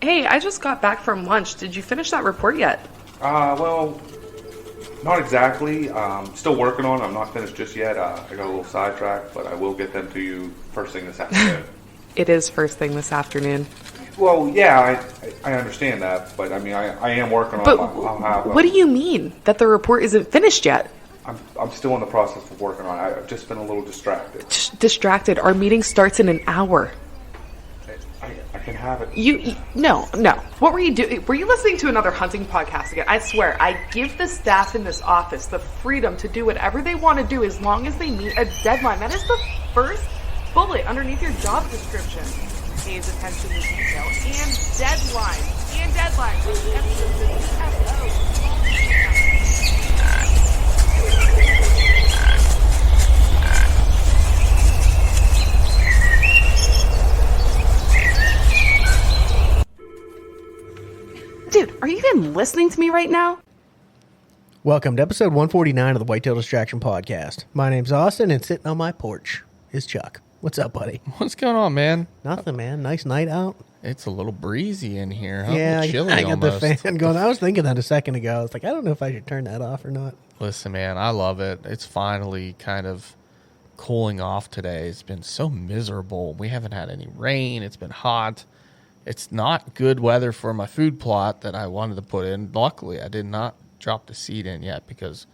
Hey, I just got back from lunch. Did you finish that report yet? Well, not exactly. Still working on it. I'm not finished just yet. I got a little sidetracked, but I will get them to you first thing this afternoon. It is first thing this afternoon. Well, yeah, I understand that, but I mean, I am working on it. What do you mean that the report isn't finished yet? I'm still in the process of working on it. I've just been a little distracted. Distracted? Our meeting starts in an hour. I can have it. No. What were you doing? Were you listening to another hunting podcast again? I swear, I give the staff in this office the freedom to do whatever they want to do as long as they meet a deadline. That is the first bullet underneath your job description. Pays attention to detail and deadlines. Dude, are you even listening to me right now? Welcome to episode 149 of the Whitetail Distraction Podcast. My name's Austin, and sitting on my porch is Chuck. What's up, buddy? What's going on, man? Nothing, man. Nice night out. It's a little breezy in here, huh? Yeah, chilly I got almost. the fan going. I was thinking that a second ago. I was like, I don't know if I should turn that off or not. Listen, man, I love it. It's finally kind of cooling off today. It's been so miserable. We haven't had any rain. It's been hot. It's not good weather for my food plot that I wanted to put in. Luckily, I did not drop the seed in yet because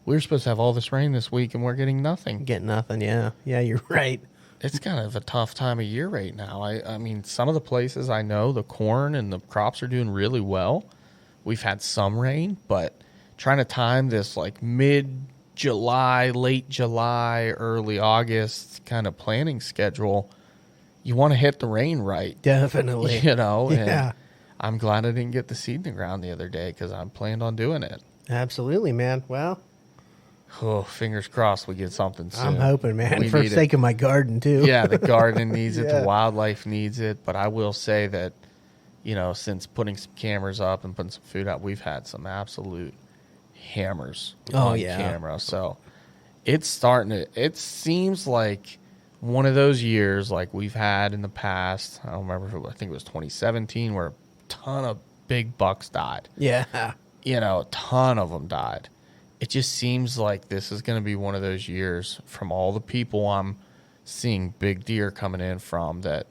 we were supposed to have all this rain this week and we're getting nothing. Get nothing, yeah. Yeah, you're right. It's kind of a tough time of year right now. I mean, some of the places I know, the corn and the crops are doing really well. We've had some rain, but trying to time this like mid-July, late July, early August kind of planning schedule, you want to hit the rain right. Definitely. You know? Yeah. And I'm glad I didn't get the seed in the ground the other day because I'm planned on doing it. Absolutely, man. Well, oh, fingers crossed we get something soon. I'm hoping, man, We for the need sake of my garden, too. Yeah, the garden needs it. Yeah. The wildlife needs it. But I will say that, you know, since putting some cameras up and putting some food out, we've had some absolute hammers on camera. So it's starting to, it seems like one of those years like we've had in the past. I don't remember if I think it was 2017 where a ton of big bucks died. Yeah. You know, a ton of them died. It just seems like this is going to be one of those years from all the people I'm seeing big deer coming in from that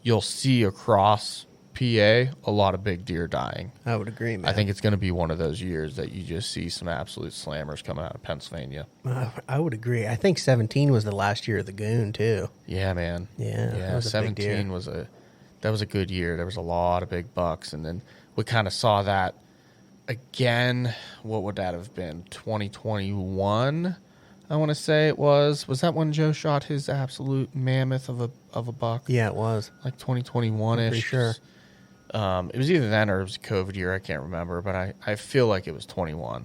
you'll see across PA a lot of big deer dying. I would agree, man. I think it's going to be one of those years that you just see some absolute slammers coming out of Pennsylvania. I would agree. I think 17 was the last year of the Goon, too. Yeah, man. Yeah, that was a big deer. 17 was a good year. There was a lot of big bucks, and then we kind of saw that again. What would that have been? 2021, I want to say it was. Was that when Joe shot his absolute mammoth of a buck? Yeah, it was. Like 2021-ish. Pretty sure. It was either then or it was a COVID year. I can't remember, but I feel like it was 21.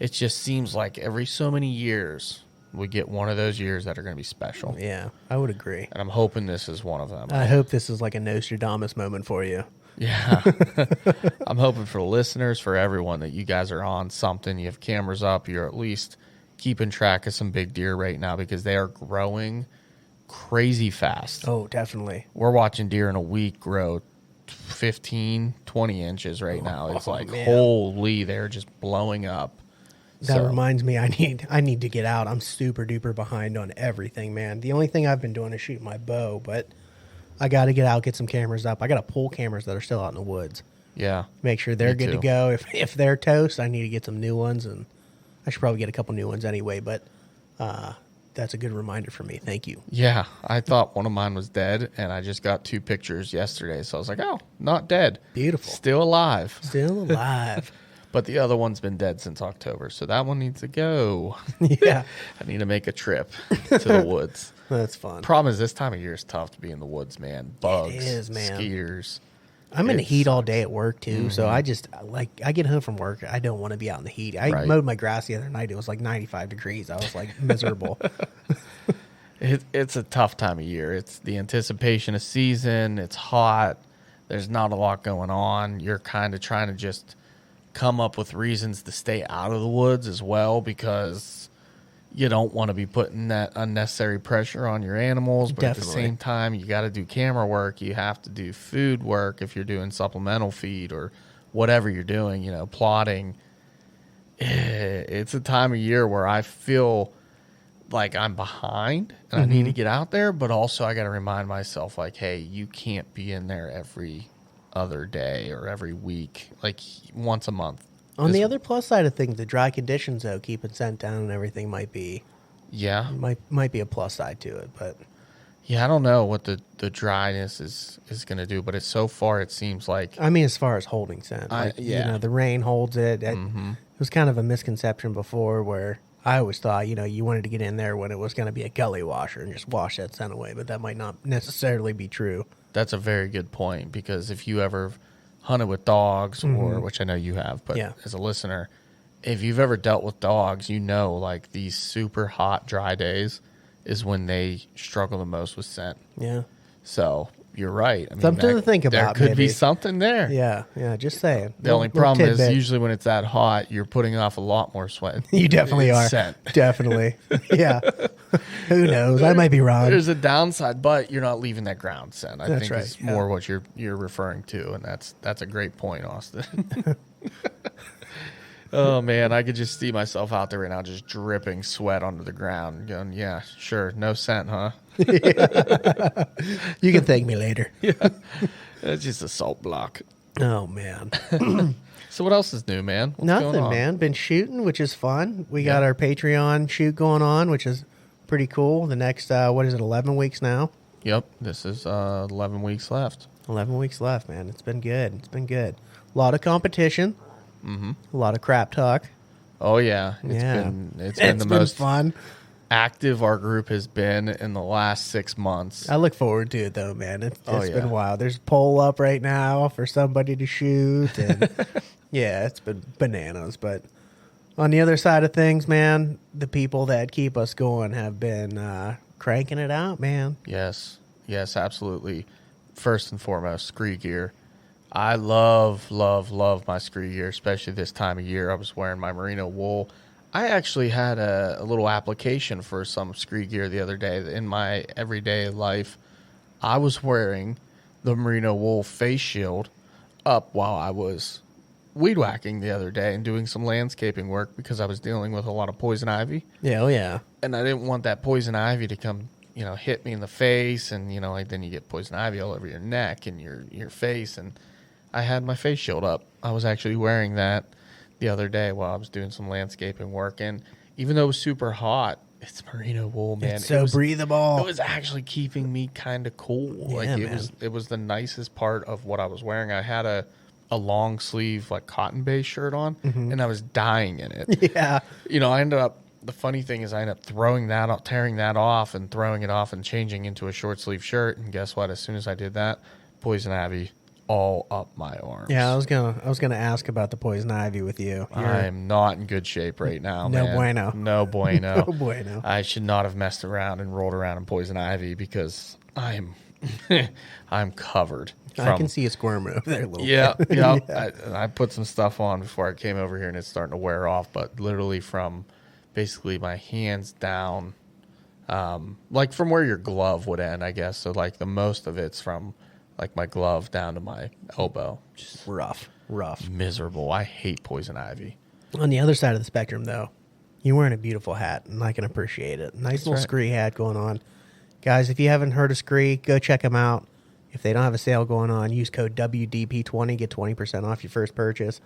It just seems like every so many years we get one of those years that are going to be special. Yeah, I would agree. And I'm hoping this is one of them. I hope this is like a Nostradamus moment for you. Yeah. I'm hoping for the listeners, for everyone, that you guys are on something. You have cameras up. You're at least keeping track of some big deer right now because they are growing crazy fast. Oh, definitely. We're watching deer in a week grow 15, 20 inches right now. It's like, man. holy, they're just blowing up. That reminds me, I need to get out. I'm super duper behind on everything, man. The only thing I've been doing is shoot my bow, but I got to get out, get some cameras up. I got to pull cameras that are still out in the woods. Yeah. Make sure they're good to go. If they're toast, I need to get some new ones, and I should probably get a couple new ones anyway, but that's a good reminder for me. Thank you. Yeah, I thought one of mine was dead, and I just got 2 pictures yesterday, so I was like, oh, not dead. Beautiful. Still alive. Still alive. But the other one's been dead since October, so that one needs to go. Yeah. I need to make a trip to the woods. That's fun. Problem is, this time of year is tough to be in the woods, man. Bugs, It is, man. skeeters. I'm in the heat all day at work, too, so I just, I get home from work, I don't want to be out in the heat. I mowed my grass the other night. It was like 95 degrees. I was, like, miserable. It's a tough time of year. It's the anticipation of season. It's hot. There's not a lot going on. You're kind of trying to just come up with reasons to stay out of the woods as well because you don't want to be putting that unnecessary pressure on your animals, but Definitely. at the same time, you got to do camera work. You have to do food work if you're doing supplemental feed or whatever you're doing, you know, plotting. It's a time of year where I feel like I'm behind and I need to get out there, but also I got to remind myself, like, hey, you can't be in there every other day or every week, like once a month. On the other plus side of things, the dry conditions, though, keeping scent down and everything might be a plus side to it. But yeah, I don't know what the dryness is going to do, but it's so far it seems like. I mean, as far as holding scent, you know, the rain holds it. It was kind of a misconception before where I always thought, you know, you wanted to get in there when it was going to be a gully washer and just wash that scent away, but that might not necessarily be true. That's a very good point, because if you ever hunted with dogs, or which I know you have, but as a listener, if you've ever dealt with dogs, you know, like these super hot, dry days is when they struggle the most with scent. Yeah. So you're right. I mean, Something to think about. There could be maybe. something there. Yeah, just saying. The only problem is usually when it's that hot, you're putting off a lot more sweat. You definitely are. Scent. Definitely. Yeah. Who knows? I might be wrong. There's a downside, but you're not leaving that ground scent. I That's think right, it's more what you're referring to, and that's a great point, Austin. Oh man, I could just see myself out there right now, just dripping sweat onto the ground, going, "Yeah, sure, no scent, huh?" You can thank me later. It's just a salt block. Oh man. So what else is new, man? What's Nothing, going on? man. Been shooting, which is fun. We got our Patreon shoot going on, which is pretty cool. The next, 11 weeks now? Yep, this is 11 weeks left. 11 weeks left, man. It's been good. It's been good. A lot of competition. A lot of crap talk. Oh yeah, it's been the most fun. active our group has been in the last 6 months. I look forward to it, though, man. It's yeah. been wild. There's a poll up right now for somebody to shoot, and yeah, it's been bananas. But on the other side of things, man, the people that keep us going have been cranking it out, man. Yes, absolutely. First and foremost, scree gear. I love my scree gear, especially this time of year. I was wearing my merino wool. I actually had a little application for some scree gear the other day. In my everyday life, I was wearing the merino wool face shield up while I was weed whacking the other day and doing some landscaping work because I was dealing with a lot of poison ivy. Yeah, oh yeah. And I didn't want that poison ivy to come, hit me in the face, and then you get poison ivy all over your neck and your face. And I had my face shield up. I was actually wearing that the other day while I was doing some landscaping work, and even though it was super hot, it's merino wool, man. It's so breathable. It was actually keeping me kind of cool. Yeah, it was the nicest part of what I was wearing. I had a long sleeve cotton based shirt on, and I was dying in it. Yeah. I ended up. The funny thing is, I ended up throwing that out, tearing that off, and throwing it off, and changing into a short sleeve shirt. And guess what? As soon as I did that, poison ivy all up my arms. Yeah, I was gonna ask about the poison ivy with you. I'm not in good shape right now. No man. bueno. No bueno. No bueno. I should not have messed around and rolled around in poison ivy because I'm covered. I can see a squirm over there a little Yeah, bit. yeah. I put some stuff on before I came over here, and it's starting to wear off. But literally from basically my hands down, like from where your glove would end, I guess. So the most of it's from my glove down to my elbow. Just Rough. miserable. I hate poison ivy. On the other side of the spectrum, though, you're wearing a beautiful hat, and I can appreciate it. Nice little right. Scree hat going on. Guys, if you haven't heard of Scree, go check them out. If they don't have a sale going on, use code WDP20, get 20% off your first purchase.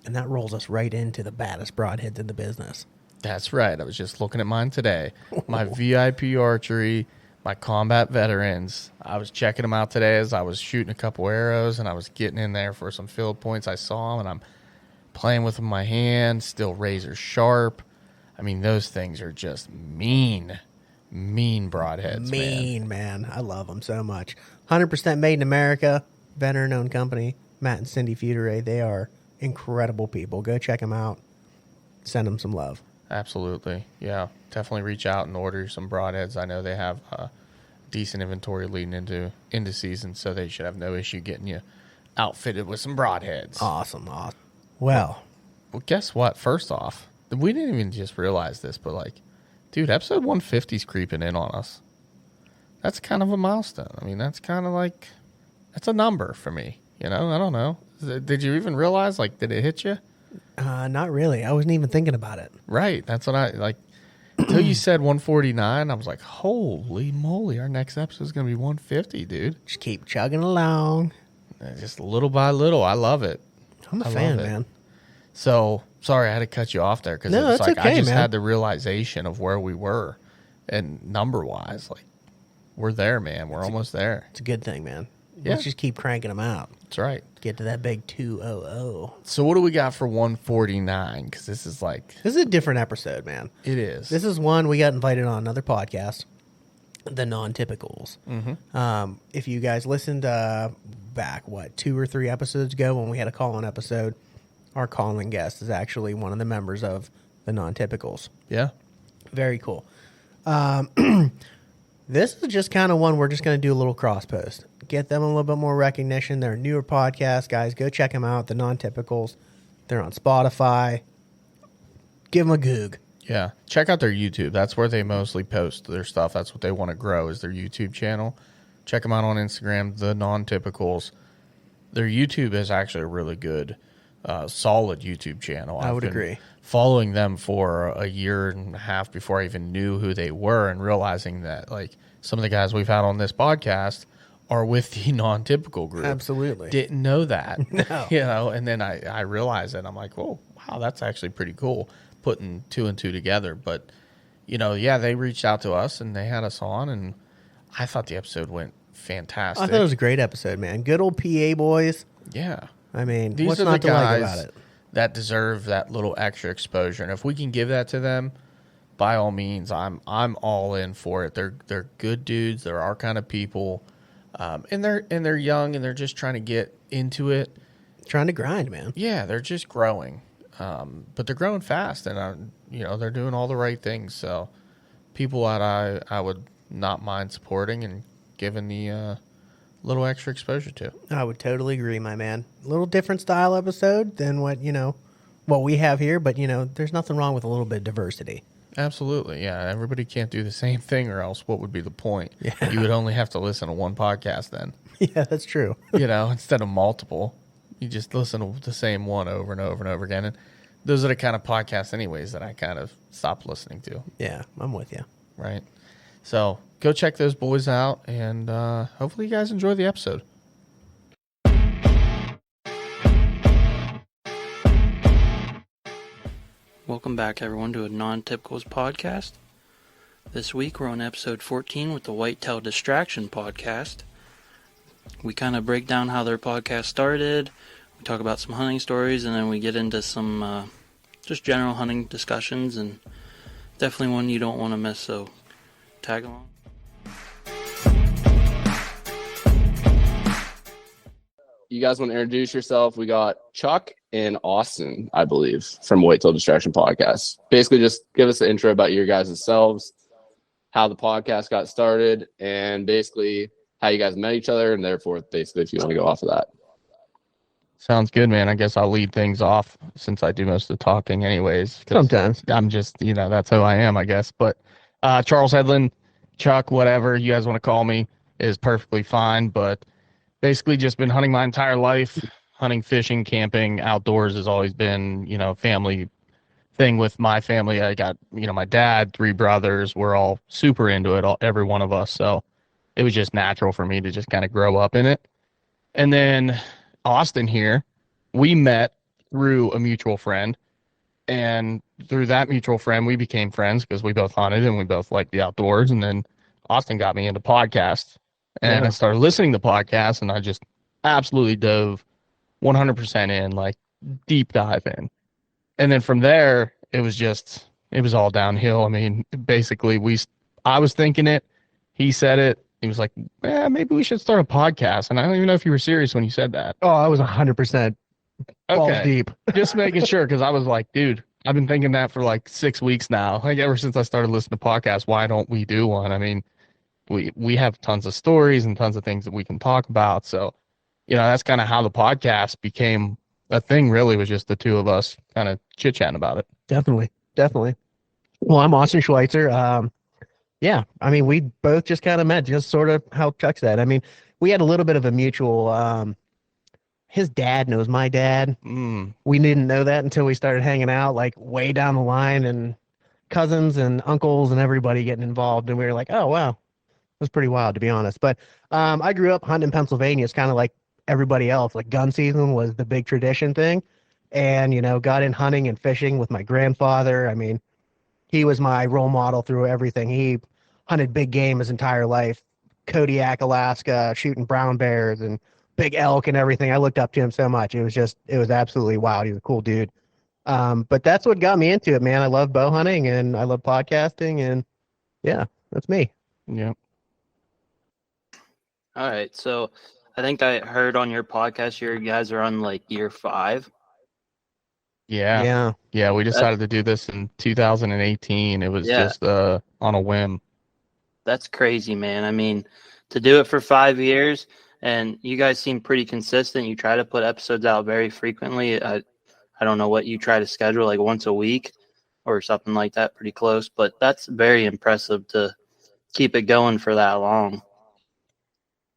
And that rolls us right into the baddest broadheads in the business. That's right. I was just looking at mine today. My VIP archery, my combat veterans. I was checking them out today as I was shooting a couple arrows, and I was getting in there for some field points. I saw them, and I'm playing with them in my hand, still razor sharp. I mean, those things are just mean broadheads, Man. I love them so much. 100% made in America, veteran-owned company, Matt and Cindy Feuderay. They are incredible people. Go check them out. Send them some love. Absolutely. Yeah. Definitely reach out and order some broadheads. I know they have decent inventory leading into season, so they should have no issue getting you outfitted with some broadheads. Awesome. Well, guess what? First off, we didn't even just realize this, but Dude, episode 150 is creeping in on us. That's kind of a milestone. I mean, that's kind of like, that's a number for me. You know, I don't know. Did you even realize, like, did it hit you? Not really. I wasn't even thinking about it. Right. That's what I, like, until you said 149, I was like, holy moly, our next episode is going to be 150, dude. Just keep chugging along. Just little by little. I love it. I'm a fan, man. So, sorry, I had to cut you off there because no, it was like, okay, I just man. had the realization of where we were and number-wise, like, we're there, man. We're almost there. It's a good thing, man. Yeah. Let's just keep cranking them out. That's right. Get to that big 200. So what do we got for 149? Because this is like... This is a different episode, man. It is. This is one we got invited on another podcast, the NonTypicals. Mm-hmm. If you guys listened back, 2 or 3 episodes ago when we had a call-in episode, our call-in guest is actually one of the members of the NonTypicals. Yeah. Very cool. This is just kind of one we're just going to do a little cross post. Get them a little bit more recognition. They're a newer podcast, guys. Go check them out, the NonTypicals. They're on Spotify. Give them a goog. Yeah. Check out their YouTube. That's where they mostly post their stuff. That's what they want to grow is their YouTube channel. Check them out on Instagram, the NonTypicals. Their YouTube is actually a really good, solid YouTube channel. I would agree. Following them for a year and a half before I even knew who they were and realizing that, like, some of the guys we've had on this podcast are with the Non-Typical group. Absolutely. Didn't know that. No. You know, and then I realized it. I'm like, oh, wow, that's actually pretty cool, putting 2 and 2 together. But, you know, yeah, they reached out to us and they had us on, and I thought the episode went fantastic. I thought it was a great episode, man. Good old PA boys. Yeah. I mean, These what's are not the to like guys about it? that deserve that little extra exposure. And if we can give that to them, by all means, I'm all in for it. They're good dudes. They're our kind of people. And they're young and they're just trying to get into it. Trying to grind, man. Yeah, they're just growing. But they're growing fast and you know, they're doing all the right things. So people that I would not mind supporting and giving the little extra exposure to. I would totally agree, my man. A little different style episode than what we have here, but there's nothing wrong with a little bit of diversity. Absolutely, yeah. Everybody can't do the same thing, or else what would be the point? Yeah. You would only have to listen to one podcast then. Yeah, that's true. Instead of multiple. You just listen to the same one over and over and over again. And those are the kind of podcasts anyways that I kind of stopped listening to. Yeah, I'm with you. Right. So go check those boys out, and hopefully you guys enjoy the episode. Welcome back, everyone, to a NonTypicals Podcast. This week we're on episode 14 with the Whitetail Distraction Podcast. We kind of break down how their podcast started, we talk about some hunting stories, and then we get into some just general hunting discussions, and definitely one you don't want to miss, so tag along. You guys want to introduce yourself? We got Chuck and Austin, I believe, from Whitetail Distraction Podcast. Basically, just give us an intro about your guys' selves, how the podcast got started, and basically how you guys met each other, and therefore, basically, if you want to go off of that. Sounds good, man. I guess I'll lead things off since I do most of the talking anyways. Sometimes. I'm just, that's who I am, I guess. But Charles Headland, Chuck, whatever you guys want to call me, is perfectly fine. But basically just been hunting my entire life. Hunting, fishing, camping, outdoors has always been, family thing with my family. I got, my dad, 3 brothers. We're all super into it, every one of us. So it was just natural for me to just kind of grow up in it. And then Austin here, we met through a mutual friend. And through that mutual friend, we became friends because we both hunted and we both liked the outdoors. And then Austin got me into podcasts. And I started listening to podcasts, and I just absolutely dove 100% in, like deep dive in. And then from there, it was all downhill. I mean, basically, I was thinking it. He said it. He was like, maybe we should start a podcast. And I don't even know if you were serious when you said that. Oh, I was 100% balls deep. Just making sure, because I was like, dude, I've been thinking that for like 6 weeks now. Like ever since I started listening to podcasts, why don't we do one? I mean, we have tons of stories and tons of things that we can talk about. So, that's kind of how the podcast became a thing, really, was just the two of us kind of chit-chatting about it. Definitely. Well, I'm Austin Schweitzer. Yeah, I mean, we both just kind of met, just sort of how Chuck said. I mean, we had a little bit of a mutual. His dad knows my dad. We didn't know that until we started hanging out, like way down the line, and cousins and uncles and everybody getting involved. And we were like, oh, wow, it was pretty wild, to be honest. But I grew up hunting in Pennsylvania. It's kind of like everybody else. Like gun season was the big tradition thing. And, got in hunting and fishing with my grandfather. I mean, he was my role model through everything. He hunted big game his entire life, Kodiak, Alaska, shooting brown bears and big elk and everything. I looked up to him so much. It was absolutely wild. He was a cool dude. But that's what got me into it, man. I love bow hunting and I love podcasting, and yeah, that's me. Yeah. All right. So I think I heard on your podcast, you guys are on like year 5. Yeah. We decided to do this in 2018. It was just on a whim. That's crazy, man. I mean, to do it for 5 years, and you guys seem pretty consistent. You try to put episodes out very frequently. I don't know what you try to schedule, like once a week or something like that, pretty close. But that's very impressive to keep it going for that long.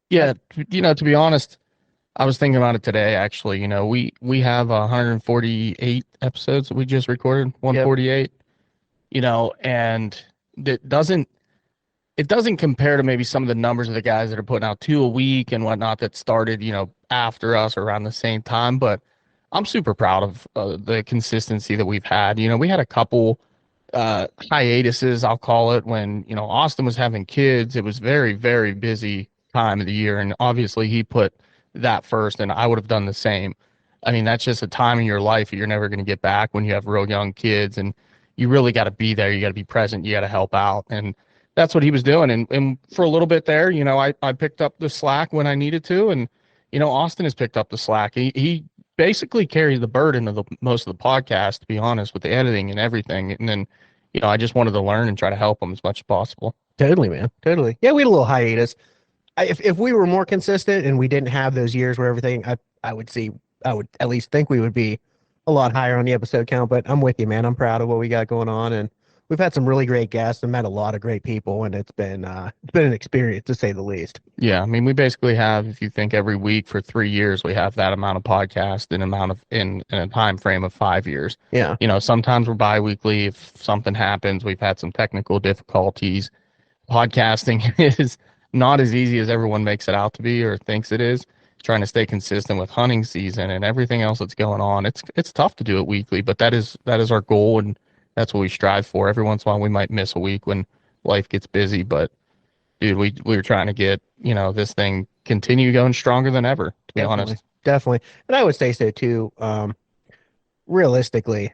Yeah, to be honest, I was thinking about it today, actually. We have 148 episodes that we just recorded, 148, and it doesn't compare to maybe some of the numbers of the guys that are putting out 2 a week and whatnot that started, after us around the same time. But I'm super proud of the consistency that we've had. We had a couple hiatuses, I'll call it, when, Austin was having kids. It was very, very busy time of the year. And obviously he put that first, and I would have done the same. I mean, that's just a time in your life that you're never going to get back when you have real young kids, and you really got to be there. You got to be present. You got to help out. And that's what he was doing. And for a little bit there, I picked up the slack when I needed to. And, Austin has picked up the slack. He basically carried the burden of most of the podcast, to be honest, with the editing and everything. And then, I just wanted to learn and try to help him as much as possible. Totally, man. Totally. Yeah, we had a little hiatus. If we were more consistent and we didn't have those years where everything, I would at least think we would be a lot higher on the episode count. But I'm with you, man. I'm proud of what we got going on, and we've had some really great guests and met a lot of great people, and it's been an experience, to say the least. Yeah, I mean, we basically have, if you think every week for 3 years, we have that amount of podcast in a time frame of 5 years. Yeah. Sometimes we're bi-weekly. If something happens, we've had some technical difficulties. Podcasting is not as easy as everyone makes it out to be or thinks it is. Trying to stay consistent with hunting season and everything else that's going on. It's tough to do it weekly, but that is our goal, and that's what we strive for. Every once in a while we might miss a week when life gets busy, but dude, we were trying to get, this thing continue going stronger than ever, to be honest. Definitely. And I would say so too. Realistically,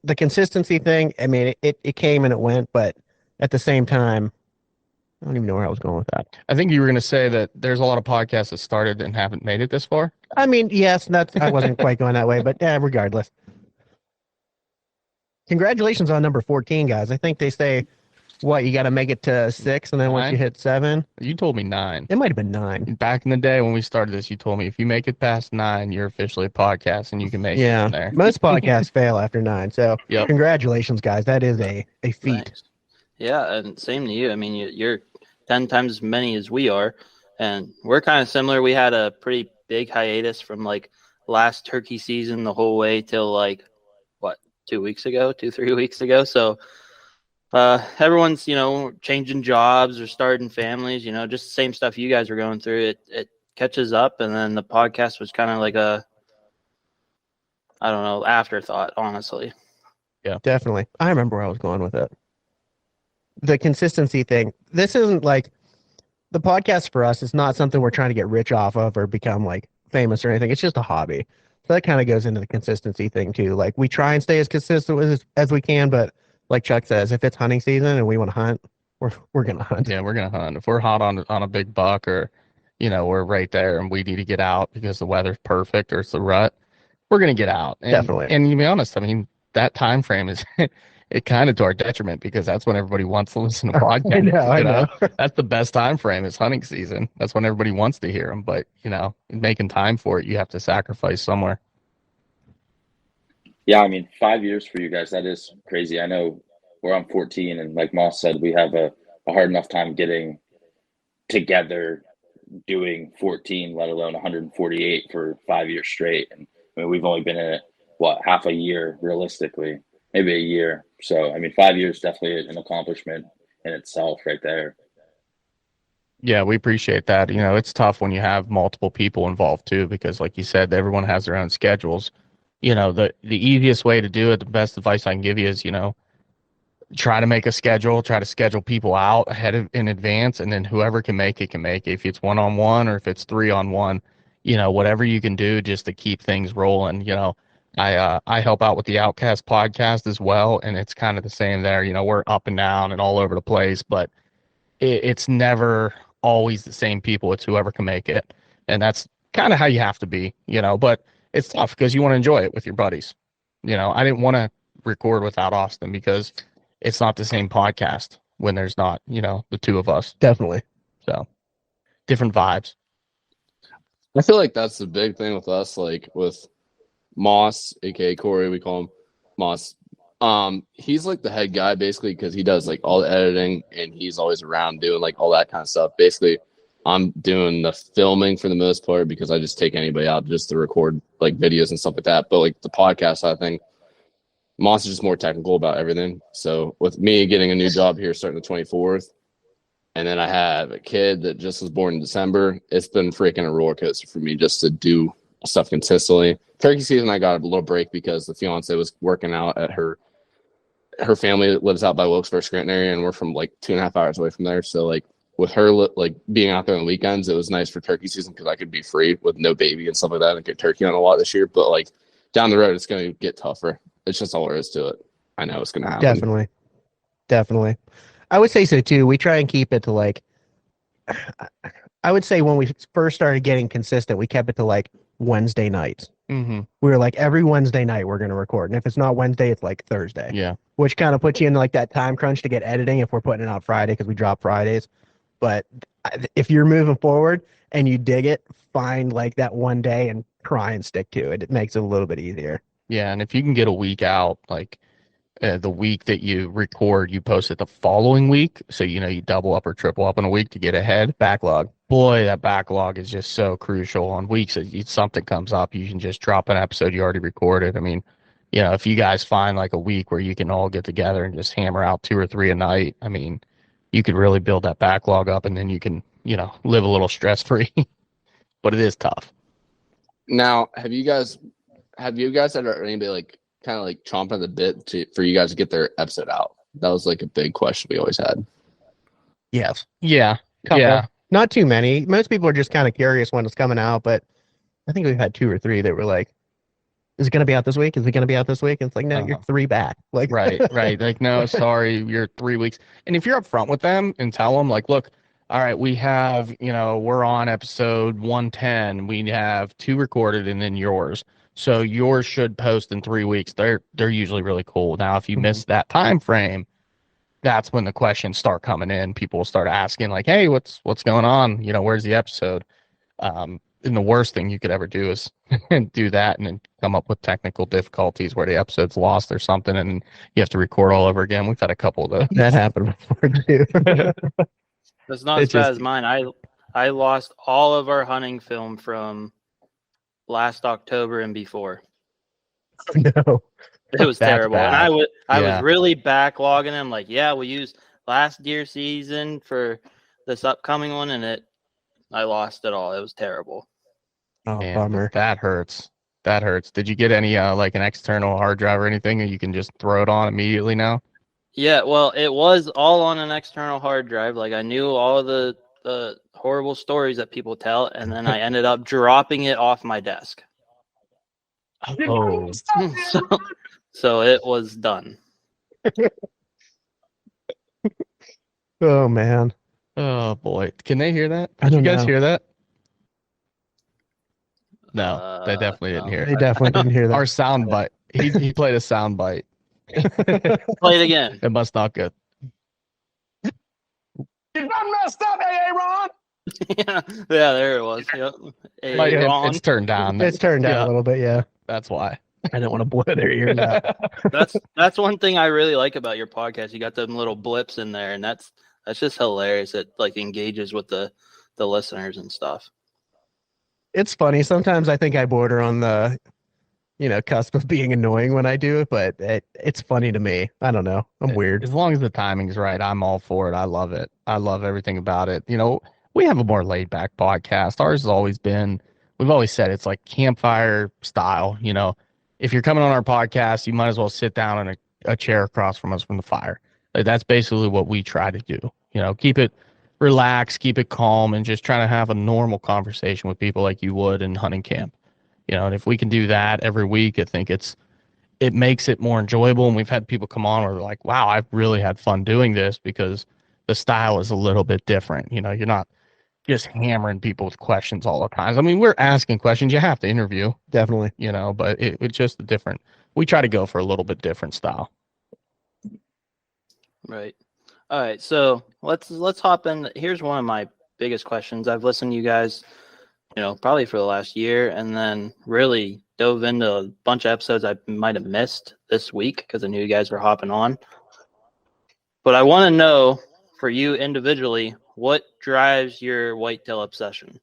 the consistency thing, I mean, it came and it went, but at the same time, I don't even know where I was going with that. I think you were going to say that there's a lot of podcasts that started and haven't made it this far. I mean, yes, I wasn't quite going that way, but regardless. Congratulations on number 14, guys. I think they say, you got to make it to 6, and then once you hit 7. You told me 9. It might have been 9. Back in the day when we started this, you told me if you make it past 9, you're officially a podcast, and you can make it from there. Most podcasts fail after 9, so yep. Congratulations, guys. That is a feat. Thanks. Yeah, and same to you. I mean, you're 10 times as many as we are, and we're kind of similar. We had a pretty big hiatus from like last turkey season the whole way till like 3 weeks ago. So everyone's changing jobs or starting families, just the same stuff you guys were going through. It catches up, and then the podcast was kind of like afterthought, honestly. Yeah, definitely. I remember where I was going with it. The consistency thing. This isn't like the podcast for us. It's not something we're trying to get rich off of or become like famous or anything. It's just a hobby. So that kind of goes into the consistency thing too. Like we try and stay as consistent as we can, but like Chuck says, if it's hunting season and we want to hunt, we're gonna hunt. Yeah, we're gonna hunt. If we're hot on a big buck, or we're right there and we need to get out because the weather's perfect or it's the rut, we're gonna get out. And, definitely. And to be honest, I mean, that time frame is it kind of to our detriment, because that's when everybody wants to listen to podcasts. I know. That's the best time frame is hunting season. That's when everybody wants to hear them. But making time for it, you have to sacrifice somewhere. Yeah, I mean, 5 years for you guys, that is crazy. I know we're on 14, and like Moss said, we have a hard enough time getting together doing 14, let alone 148 for 5 years straight. And I mean, we've only been in it, half a year realistically, maybe a year. So, I mean, 5 years definitely an accomplishment in itself right there. Yeah, we appreciate that. You know, it's tough when you have multiple people involved too, because like you said, everyone has their own schedules. You know, the easiest way to do it, the best advice I can give you is, you know, try to make a schedule, try to schedule people out in advance, and then whoever can make it can make it. If it's 1-on-1 or if it's 3-on-1, you know, whatever you can do just to keep things rolling. You know, I help out with the Outcast podcast as well, and it's kind of the same there. You know, we're up and down and all over the place, but it's never always the same people. It's whoever can make it, and that's kind of how you have to be, you know. But it's tough because you want to enjoy it with your buddies. You know, I didn't want to record without Austin because it's not the same podcast when there's not, you know, the two of us. Definitely. So different vibes. I feel like that's the big thing with us, like with Moss, aka Corey, we call him Moss. He's like the head guy basically because he does like all the editing and he's always around doing like all that kind of stuff. Basically, I'm doing the filming for the most part because I just take anybody out just to record like videos and stuff like that. But like the podcast, I think Moss is just more technical about everything. So with me getting a new job here starting the 24th, and then I have a kid that just was born in December, it's been freaking a roller coaster for me just to do stuff consistently. Turkey season, I got a little break because the fiance was working out at her family lives out by Wilkesboro, Scranton area, and we're from like 2.5 hours away from there. So like with her like being out there on the weekends, it was nice for turkey season because I could be free with no baby and stuff like that and get turkey on a lot this year. But like down the road, it's going to get tougher. It's just all there is to it. I know it's going to happen. Definitely. I would say so too. We try and keep it to like, I would say when we first started getting consistent, we kept it to like Wednesday nights. Mm-hmm. We were like, every Wednesday night we're going to record. And if it's not Wednesday, it's like Thursday. Yeah. Which kind of puts you in like that time crunch to get editing if we're putting it out Friday because we drop Fridays. But if you're moving forward and you dig it, find like that one day and try and stick to it. It makes it a little bit easier. Yeah. And if you can get a week out, like the week that you record, you post it the following week. So, you know, you double up or triple up in a week to get ahead. Backlog. Boy, that backlog is just so crucial. On weeks that something comes up, you can just drop an episode you already recorded. I mean, you know, if you guys find like a week where you can all get together and just hammer out 2 or 3 a night, I mean, you could really build that backlog up and then you can, you know, live a little stress free. But it is tough. Now, have you guys had anybody like kind of like chomping at the bit for you guys to get their episode out? That was like a big question we always had. Yes. Yeah. Couple. Yeah. Not too many. Most people are just kind of curious when it's coming out, but I think we've had 2 or 3 that were like, is it going to be out this week? Is it going to be out this week? And it's like, no, you're 3 back. Like, right. Like, no, sorry, you're 3 weeks. And if you're upfront with them and tell them like, look, all right, we have, you know, we're on episode 110. We have 2 recorded and then yours. So yours should post in 3 weeks. They're usually really cool. Now, if you miss that time frame, that's when the questions start coming in. People will start asking like, hey, what's going on? You know, where's the episode? And the worst thing you could ever do is do that and then come up with technical difficulties where the episode's lost or something and you have to record all over again. We've had a couple of those. That happened before too. That's not as bad as mine. I lost all of our hunting film from last October and before. No. It was terrible. Bad. And I was really backlogging them. Like, yeah, we used last deer season for this upcoming one, and I lost it all. It was terrible. Oh, Man, bummer. That hurts. Did you get any like an external hard drive or anything that you can just throw it on immediately now? Yeah, well, it was all on an external hard drive. Like, I knew all of the horrible stories that people tell, and then I ended up dropping it off my desk. Oh. So it was done. Oh, man. Oh boy, can they hear that? I Did you don't guys know. hear that? No, they definitely didn't hear They it. definitely didn't hear that. Our sound bite. He played a sound bite. Play it again. It must not good. You done messed up, Aaron. Yeah, there it was. Yep. Hey, Like, Ron. it's turned down. It's turned down a little bit, yeah. That's why. I don't want to blow their ears out. That's one thing I really like about your podcast. You got them little blips in there, and that's just hilarious. It like engages with the listeners and stuff. It's funny. Sometimes I think I border on the, cusp of being annoying when I do it, but it's funny to me. I don't know. I'm weird. As long as the timing's right, I'm all for it. I love it. I love everything about it. We have a more laid back podcast. Ours has always been, we've always said it's like campfire style. If you're coming on our podcast, you might as well sit down in a chair across from us from the fire. Like, that's basically what we try to do. Keep it relaxed, keep it calm, and just try to have a normal conversation with people like you would in hunting camp. And if we can do that every week, I think it makes it more enjoyable. And we've had people come on where they're like, wow, I've really had fun doing this because the style is a little bit different. You're not just hammering people with questions all the time. I mean, we're asking questions. You have to interview. Definitely. But it's just a different, we try to go for a little bit different style. Right. All right. So let's hop in. Here's one of my biggest questions. I've listened to you guys, probably for the last year, and then really dove into a bunch of episodes I might have missed this week because I knew you guys were hopping on. But I want to know, for you individually, what drives your whitetail obsession?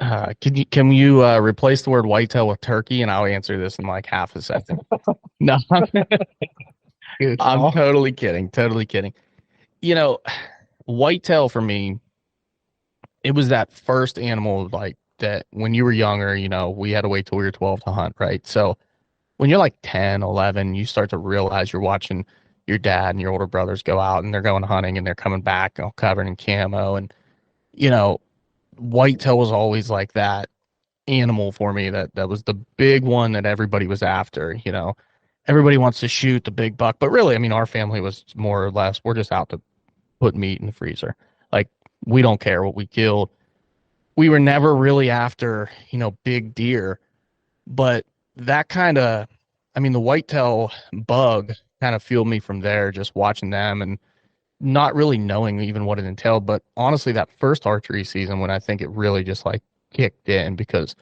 Can you replace the word whitetail with turkey, and I'll answer this in like half a second. No, I'm totally kidding. Totally kidding. Whitetail for me, it was that first animal like that when you were younger, we had to wait till we were 12 to hunt, right? So when you're like 10, 11, you start to realize you're watching your dad and your older brothers go out and they're going hunting and they're coming back all covered in camo. And, whitetail was always like that animal for me that was the big one that everybody was after. Everybody wants to shoot the big buck, but really, I mean, our family was more or less, we're just out to put meat in the freezer. Like, we don't care what we killed. We were never really after, big deer, but that the whitetail bug kind of fueled me from there, just watching them and not really knowing even what it entailed. But honestly, that first archery season when I think it really just like kicked in, because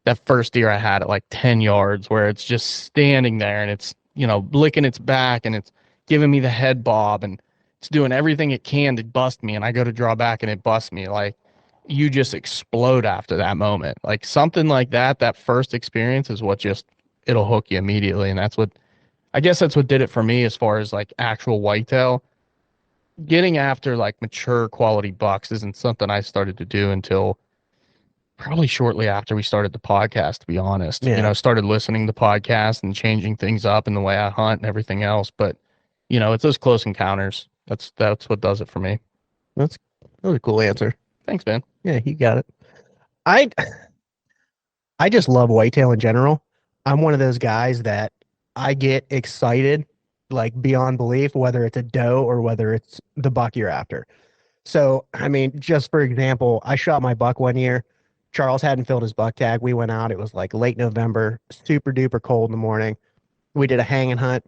that first deer I had at like 10 yards where it's just standing there and it's, licking its back and it's giving me the head bob and it's doing everything it can to bust me. And I go to draw back and it busts me. Like, you just explode after that moment. Like, something like that first experience is what it'll hook you immediately. And that's what did it for me as far as like actual whitetail. Getting after like mature quality bucks isn't something I started to do until probably shortly after we started the podcast, to be honest. Yeah. Started listening to podcasts and changing things up in the way I hunt and everything else. But, it's those close encounters. That's what does it for me. That was a cool answer. Thanks, man. Yeah, you got it. I just love whitetail in general. I'm one of those guys that I get excited like beyond belief, whether it's a doe or whether it's the buck you're after. So, I mean, just for example, I shot my buck one year. Charles hadn't filled his buck tag. We went out. It was like late November, super duper cold in the morning. We did a hanging hunt.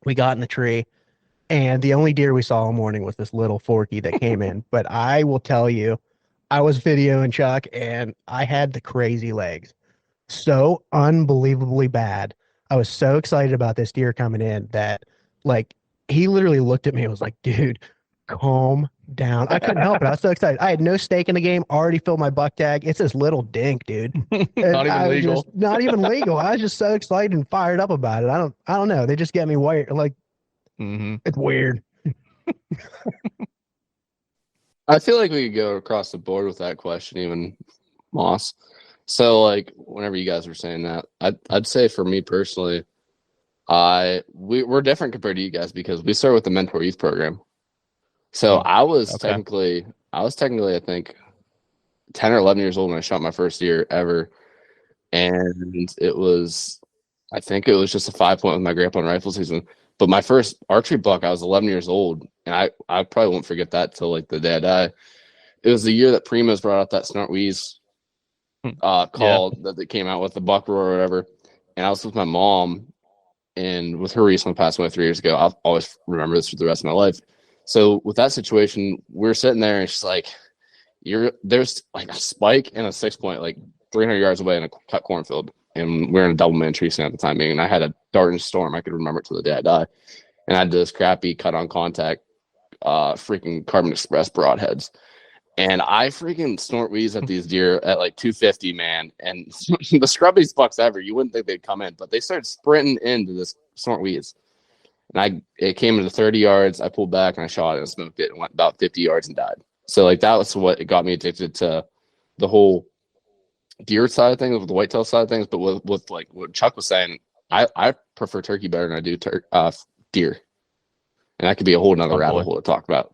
We got in the tree, and the only deer we saw all morning was this little forky that came in. But I will tell you, I was videoing Chuck, and I had the crazy legs. So unbelievably bad. I was so excited about this deer coming in that, like, he literally looked at me and was like, dude, calm down. I couldn't help it. I was so excited. I had no stake in the game, already filled my buck tag. It's this little dink, dude. Not even legal. Not even legal. I was just so excited and fired up about it. I don't know. They just get me wired. Like, It's weird. I feel like we could go across the board with that question, even Moss. So, like, whenever you guys were saying that, I'd say for me personally, we're different compared to you guys because we started with the Mentor Youth Program. So I was technically, I think 10 or 11 years old when I shot my first deer ever. And I think it was just a 5-point with my grandpa in rifle season. But my first archery buck, I was 11 years old. And I probably won't forget that till like the day I die. It was the year that Primo's brought out that Snort Wheeze call that they came out with, the buck roar or whatever. And I was with my mom, and with her recently passing away 3 years ago, I'll always remember this for the rest of my life. So with that situation, we're sitting there and she's like, there's like a spike and a 6-point like 300 yards away in a cut cornfield, and we are in a double man tree stand at the time being, and I had a dart and storm. I could remember it to the day I die. And I had this crappy cut on contact, freaking Carbon Express broadheads. And I freaking snort wheeze at these deer at like 250, man. And the scrubbiest bucks ever. You wouldn't think they'd come in, but they started sprinting into this snort wheeze. And it came into 30 yards. I pulled back and I shot it and smoked it and went about 50 yards and died. So like that was what it got me addicted to the whole deer side of things, with the whitetail side of things. But with like what Chuck was saying, I prefer turkey better than I do deer. And that could be a whole nother rabbit hole to talk about.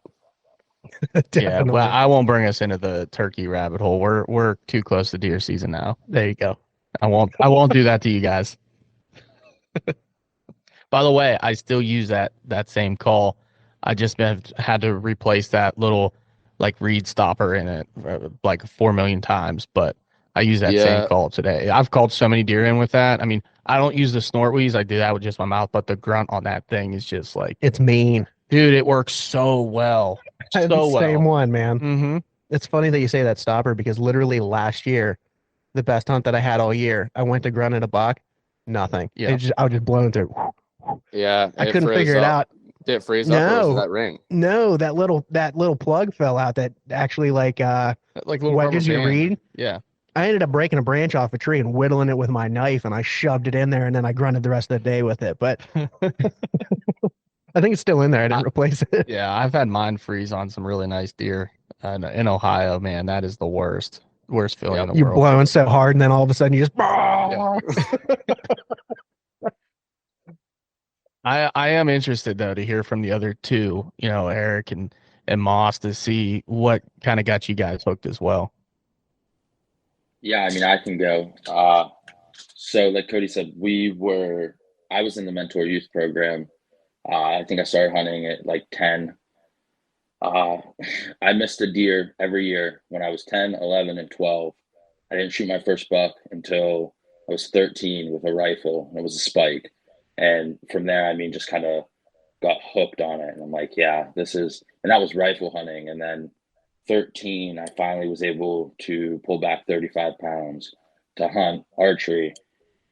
Yeah, well, I won't bring us into the turkey rabbit hole. We're too close to deer season now. There you go. I won't do that to you guys. By the way, I still use that same call. I just had to replace that little like reed stopper in it like 4 million times, but I use that same call today. I've called so many deer in with that. I mean, I don't use the snort wheeze. I do that with just my mouth, but the grunt on that thing is just like, it's mean. Dude, it works so well. Same one, man. Mm-hmm. It's funny that you say that stopper, because literally last year, the best hunt that I had all year, I went to grunt at a buck, nothing. Yeah. I was just blown through. Yeah. I couldn't figure it out. Did it freeze up or was it that ring? No, that little plug fell out that actually like little wedges your reed. Yeah. I ended up breaking a branch off a tree and whittling it with my knife, and I shoved it in there, and then I grunted the rest of the day with it. But I think it's still in there. I didn't replace it. Yeah, I've had mine freeze on some really nice deer in Ohio. Man, that is the worst feeling in the You're world. blowing so hard, and then all of a sudden you just. Yeah. I am interested though to hear from the other two, Eric and Moss, to see what kind of got you guys hooked as well. Yeah, I mean, I can go. So like Cody said, I was in the Mentor Youth Program. I think I started hunting at like 10. I missed a deer every year when I was 10, 11, and 12. I didn't shoot my first buck until I was 13 with a rifle, and it was a spike. And from there, I mean, just kind of got hooked on it. And I'm like, yeah, and that was rifle hunting. And then 13, I finally was able to pull back 35 pounds to hunt archery.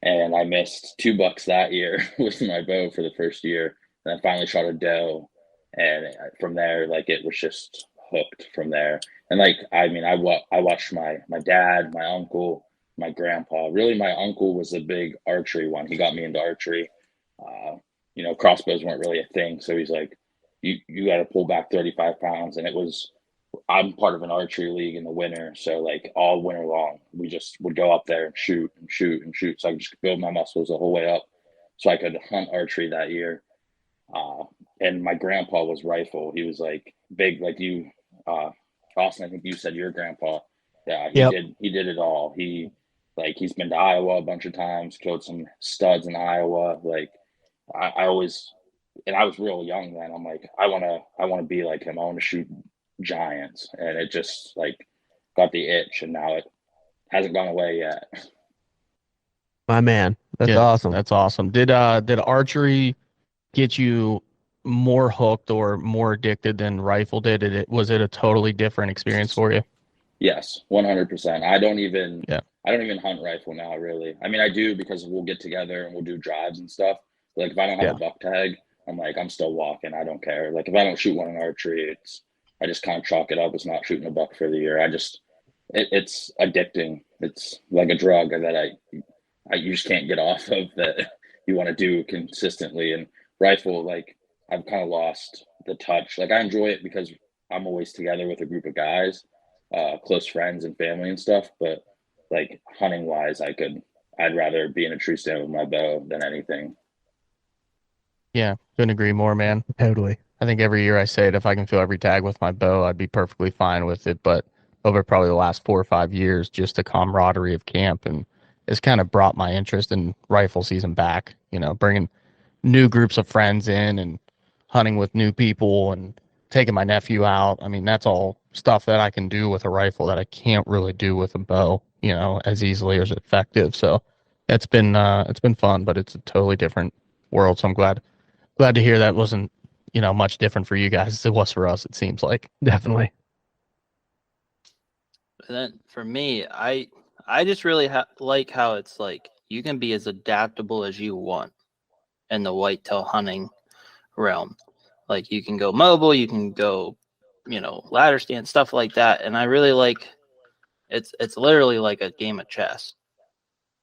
And I missed 2 bucks that year with my bow for the first year. And I finally shot a doe. And from there, like, it was just hooked from there. And like, I mean, I watched my dad, my uncle, my grandpa. Really, my uncle was a big archery one. He got me into archery. Crossbows weren't really a thing. So he's like, you got to pull back 35 pounds. And I'm part of an archery league in the winter. So like all winter long, we just would go up there and shoot and shoot and shoot. So I could just build my muscles the whole way up so I could hunt archery that year. And my grandpa was rifle. He was like big, like you, Austin, I think you said your grandpa. Yeah, he did it all. He's been to Iowa a bunch of times, killed some studs in Iowa. Like I was real young then. I'm like, I want to be like him. I want to shoot giants. And it just like got the itch, and now it hasn't gone away yet. My man, that's awesome. That's awesome. Did archery get you more hooked or more addicted than rifle did? Was it a totally different experience for you? Yes, 100%. I don't even hunt rifle now, really. I mean, I do because we'll get together and we'll do drives and stuff. Like if I don't have a buck tag, I'm like, I'm still walking. I don't care. Like if I don't shoot one in archery, I just kind of chalk it up as not shooting a buck for the year. It's addicting. It's like a drug that you just can't get off of, that you want to do consistently. And rifle, like I've kind of lost the touch. Like I enjoy it because I'm always together with a group of guys, close friends and family and stuff. But like hunting wise, I'd rather be in a tree stand with my bow than anything. Yeah, couldn't agree more, man. Totally. I think every year I say it, if I can fill every tag with my bow, I'd be perfectly fine with it. But over probably the last 4 or 5 years, just the camaraderie of camp, and it's kind of brought my interest in rifle season back, bringing new groups of friends in and hunting with new people and taking my nephew out. I mean, that's all stuff that I can do with a rifle that I can't really do with a bow, as easily or as effective. So it's been fun, but it's a totally different world. So I'm glad to hear that wasn't, much different for you guys as it was for us, it seems like. Definitely. And then for me, I I just really like how it's like you can be as adaptable as you want in the whitetail hunting realm. Like you can go mobile, you can go, ladder stand, stuff like that. And I really like it's literally like a game of chess.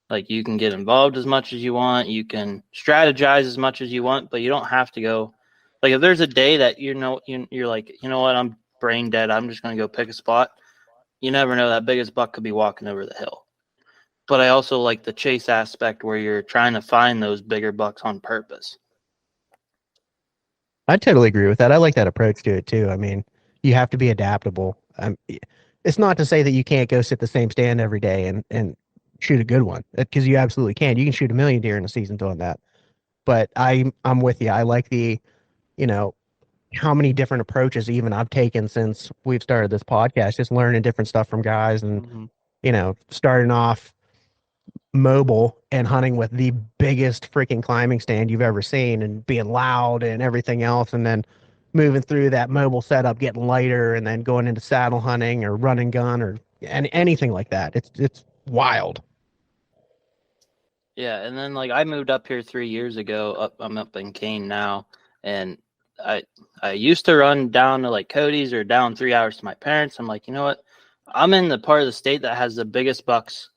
Like you can get involved as much as you want, you can strategize as much as you want, but you don't have to go. Like if there's a day that you're like, you know what, I'm brain dead, I'm just gonna go pick a spot. You never know, that biggest buck could be walking over the hill. But I also like the chase aspect where you're trying to find those bigger bucks on purpose. I totally agree with that. I like that approach to it too. I mean, you have to be adaptable. It's not to say that you can't go sit the same stand every day and shoot a good one, because you absolutely can. You can shoot 1 million deer in a season doing that. But I'm with you. I like the, how many different approaches even I've taken since we've started this podcast, just learning different stuff from guys and, starting off mobile and hunting with the biggest freaking climbing stand you've ever seen and being loud and everything else. And then moving through that mobile setup, getting lighter, and then going into saddle hunting or run and gun or anything like that. It's wild. Yeah. And then like I moved up here 3 years ago. I'm up in Kane now. And I used to run down to like Cody's or down 3 hours to my parents. I'm like, you know what? I'm in the part of the state that has the biggest bucks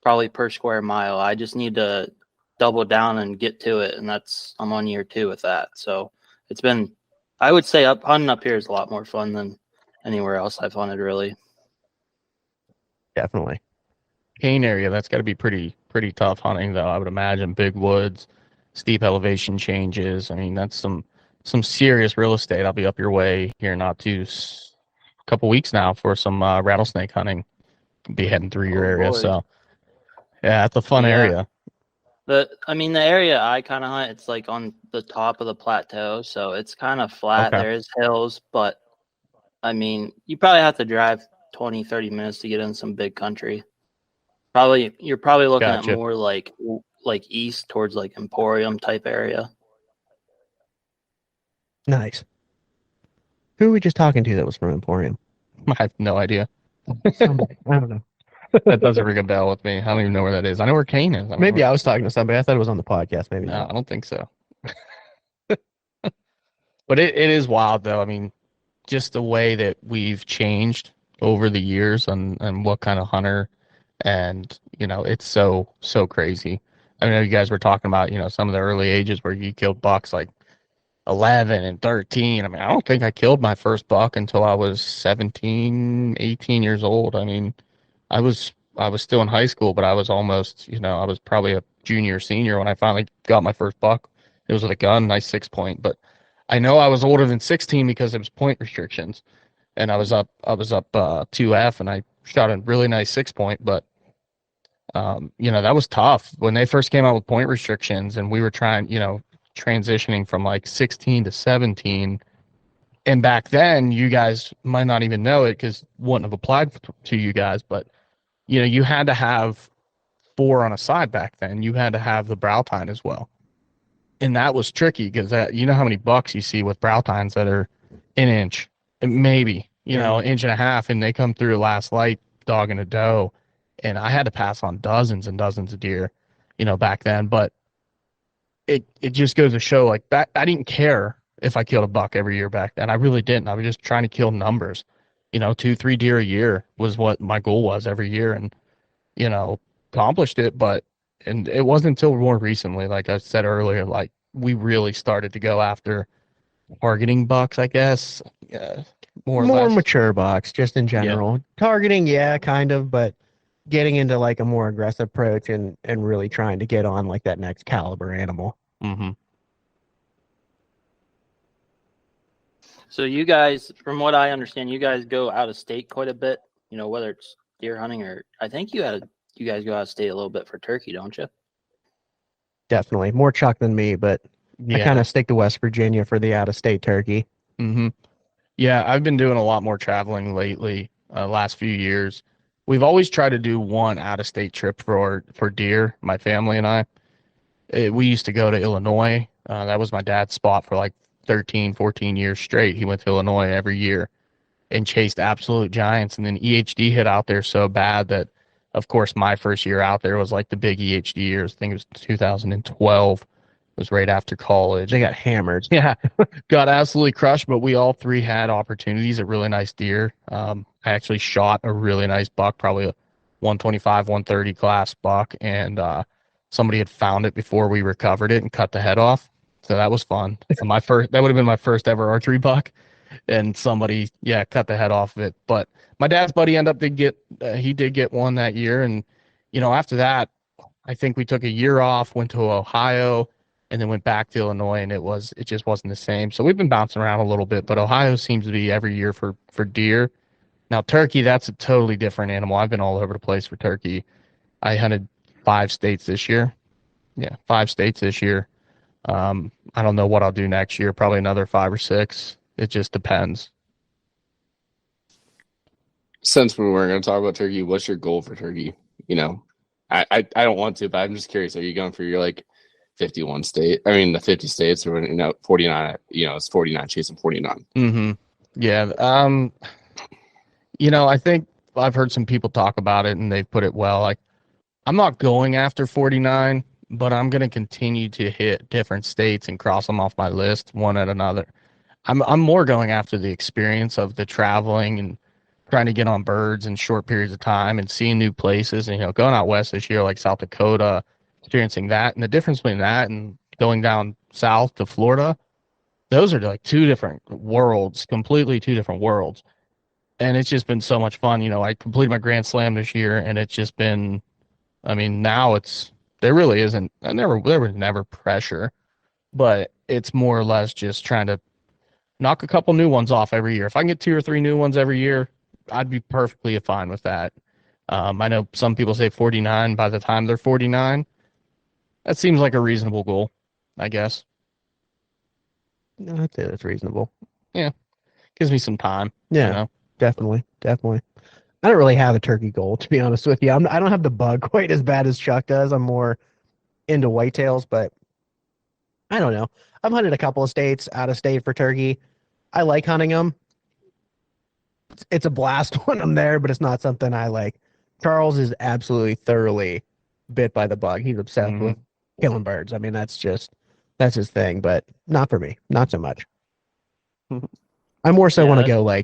probably per square mile. I just need to double down and get to it. And I'm on year 2 with that. So it's been, I would say hunting up here is a lot more fun than anywhere else I've hunted really. Definitely. Kane area, that's got to be pretty tough hunting though. I would imagine big woods, steep elevation changes. I mean, that's some serious real estate. I'll be up your way here a couple weeks now for some rattlesnake hunting. Be heading through your area. Lord. So yeah, it's a fun area. The area I kind of hunt, it's like on the top of the plateau, so it's kind of flat. Okay. There's hills, but I mean, you probably have to drive 20, 30 minutes to get in some big country. You're probably looking Gotcha. at more like east towards like Emporium type area. Nice. Who were we just talking to that was from Emporium? I have no idea. Somebody. I don't know. That doesn't ring a bell with me. I don't even know where that is. I know where Kane is. Maybe I was talking to somebody. I thought it was on the podcast. Maybe No, not. I don't think so. But it is wild though. I mean, just the way that we've changed over the years and what kind of hunter, and it's so crazy. I know you guys were talking about some of the early ages where you killed bucks like 11 and 13. I mean, I don't think I killed my first buck until I was 17, 18 years old. I mean, I was still in high school, but I was almost, I was probably a junior, senior when I finally got my first buck. It was with a gun, nice 6-point. But I know I was older than 16 because it was point restrictions, and I was up 2F, and I shot a really nice 6-point. But that was tough when they first came out with point restrictions, and we were trying, transitioning from like 16 to 17. And back then, you guys might not even know it because it wouldn't have applied to you guys, but you had to have 4 on a side back then. You had to have the brow tine as well. And that was tricky because how many bucks you see with brow tines that are an inch, maybe, an inch and a half, and they come through last light, dog and a doe. And I had to pass on dozens and dozens of deer, back then. But it just goes to show like that I didn't care if I killed a buck every year back then. I really didn't. I was just trying to kill numbers. 2-3 deer a year was what my goal was every year, and accomplished it. And it wasn't until more recently, like I said earlier, like we really started to go after targeting bucks, I guess. More mature bucks, just in general. Yeah. Targeting, yeah, kind of, but getting into like a more aggressive approach and really trying to get on like that next caliber animal. Mm-hmm. So you guys, from what I understand, you guys go out of state quite a bit, whether it's deer hunting or I think you guys go out of state a little bit for turkey, don't you? Definitely. More Chuck than me, but yeah. I kind of stick to West Virginia for the out of state turkey. Mm-hmm. Yeah, I've been doing a lot more traveling lately, last few years. We've always tried to do one out of state trip for deer, my family and I. We used to go to Illinois. That was my dad's spot for like 13, 14 years straight. He went to Illinois every year and chased absolute giants. And then EHD hit out there so bad that of course, my first year out there was like the big EHD years. I think it was 2012. It was right after college. They got hammered. Yeah, got absolutely crushed, but we all three had opportunities at really nice deer. I actually shot a really nice buck, probably a 125, 130 class buck, and somebody had found it before we recovered it and cut the head off. So that was fun. That would have been my first ever archery buck, and somebody, cut the head off of it. But my dad's buddy he did get one that year, and after that, I think we took a year off, went to Ohio, and then went back to Illinois, and it just wasn't the same. So we've been bouncing around a little bit, but Ohio seems to be every year for deer. Now turkey, that's a totally different animal. I've been all over the place for turkey. I hunted 5 states this year. Yeah, 5 states this year. I don't know what I'll do next year. Probably another 5 or 6. It just depends. Since we weren't going to talk about turkey, what's your goal for turkey? I don't want to, but I'm just curious. Are you going for your 51 state? I mean, the 50 states, or 49. It's 49 chasing 49. Mm-hmm. Yeah. I think I've heard some people talk about it, and they've put it well. Like, I'm not going after 49, but I'm going to continue to hit different states and cross them off my list one at another. I'm more going after the experience of the traveling and trying to get on birds in short periods of time and seeing new places, and going out west this year, like South Dakota, experiencing that. And the difference between that and going down south to Florida, those are like 2 different worlds, completely 2 different worlds. And it's just been so much fun. I completed my Grand Slam this year, and it's just been, now there really isn't, there was never pressure, but it's more or less just trying to knock a couple new ones off every year. If I can get 2 or 3 new ones every year, I'd be perfectly fine with that. I know some people say 49 by the time they're 49. That seems like a reasonable goal, I guess. I'd say that's reasonable. Yeah. Gives me some time. Yeah, definitely. I don't really have a turkey goal, to be honest with you. I don't have the bug quite as bad as Chuck does. I'm more into whitetails, but I don't know. I've hunted a couple of states out of state for turkey. I like hunting them. It's a blast when I'm there, but it's not something I like. Charles is absolutely thoroughly bit by the bug. He's obsessed with killing birds. That's his thing, but not for me. Not so much. I more so want to go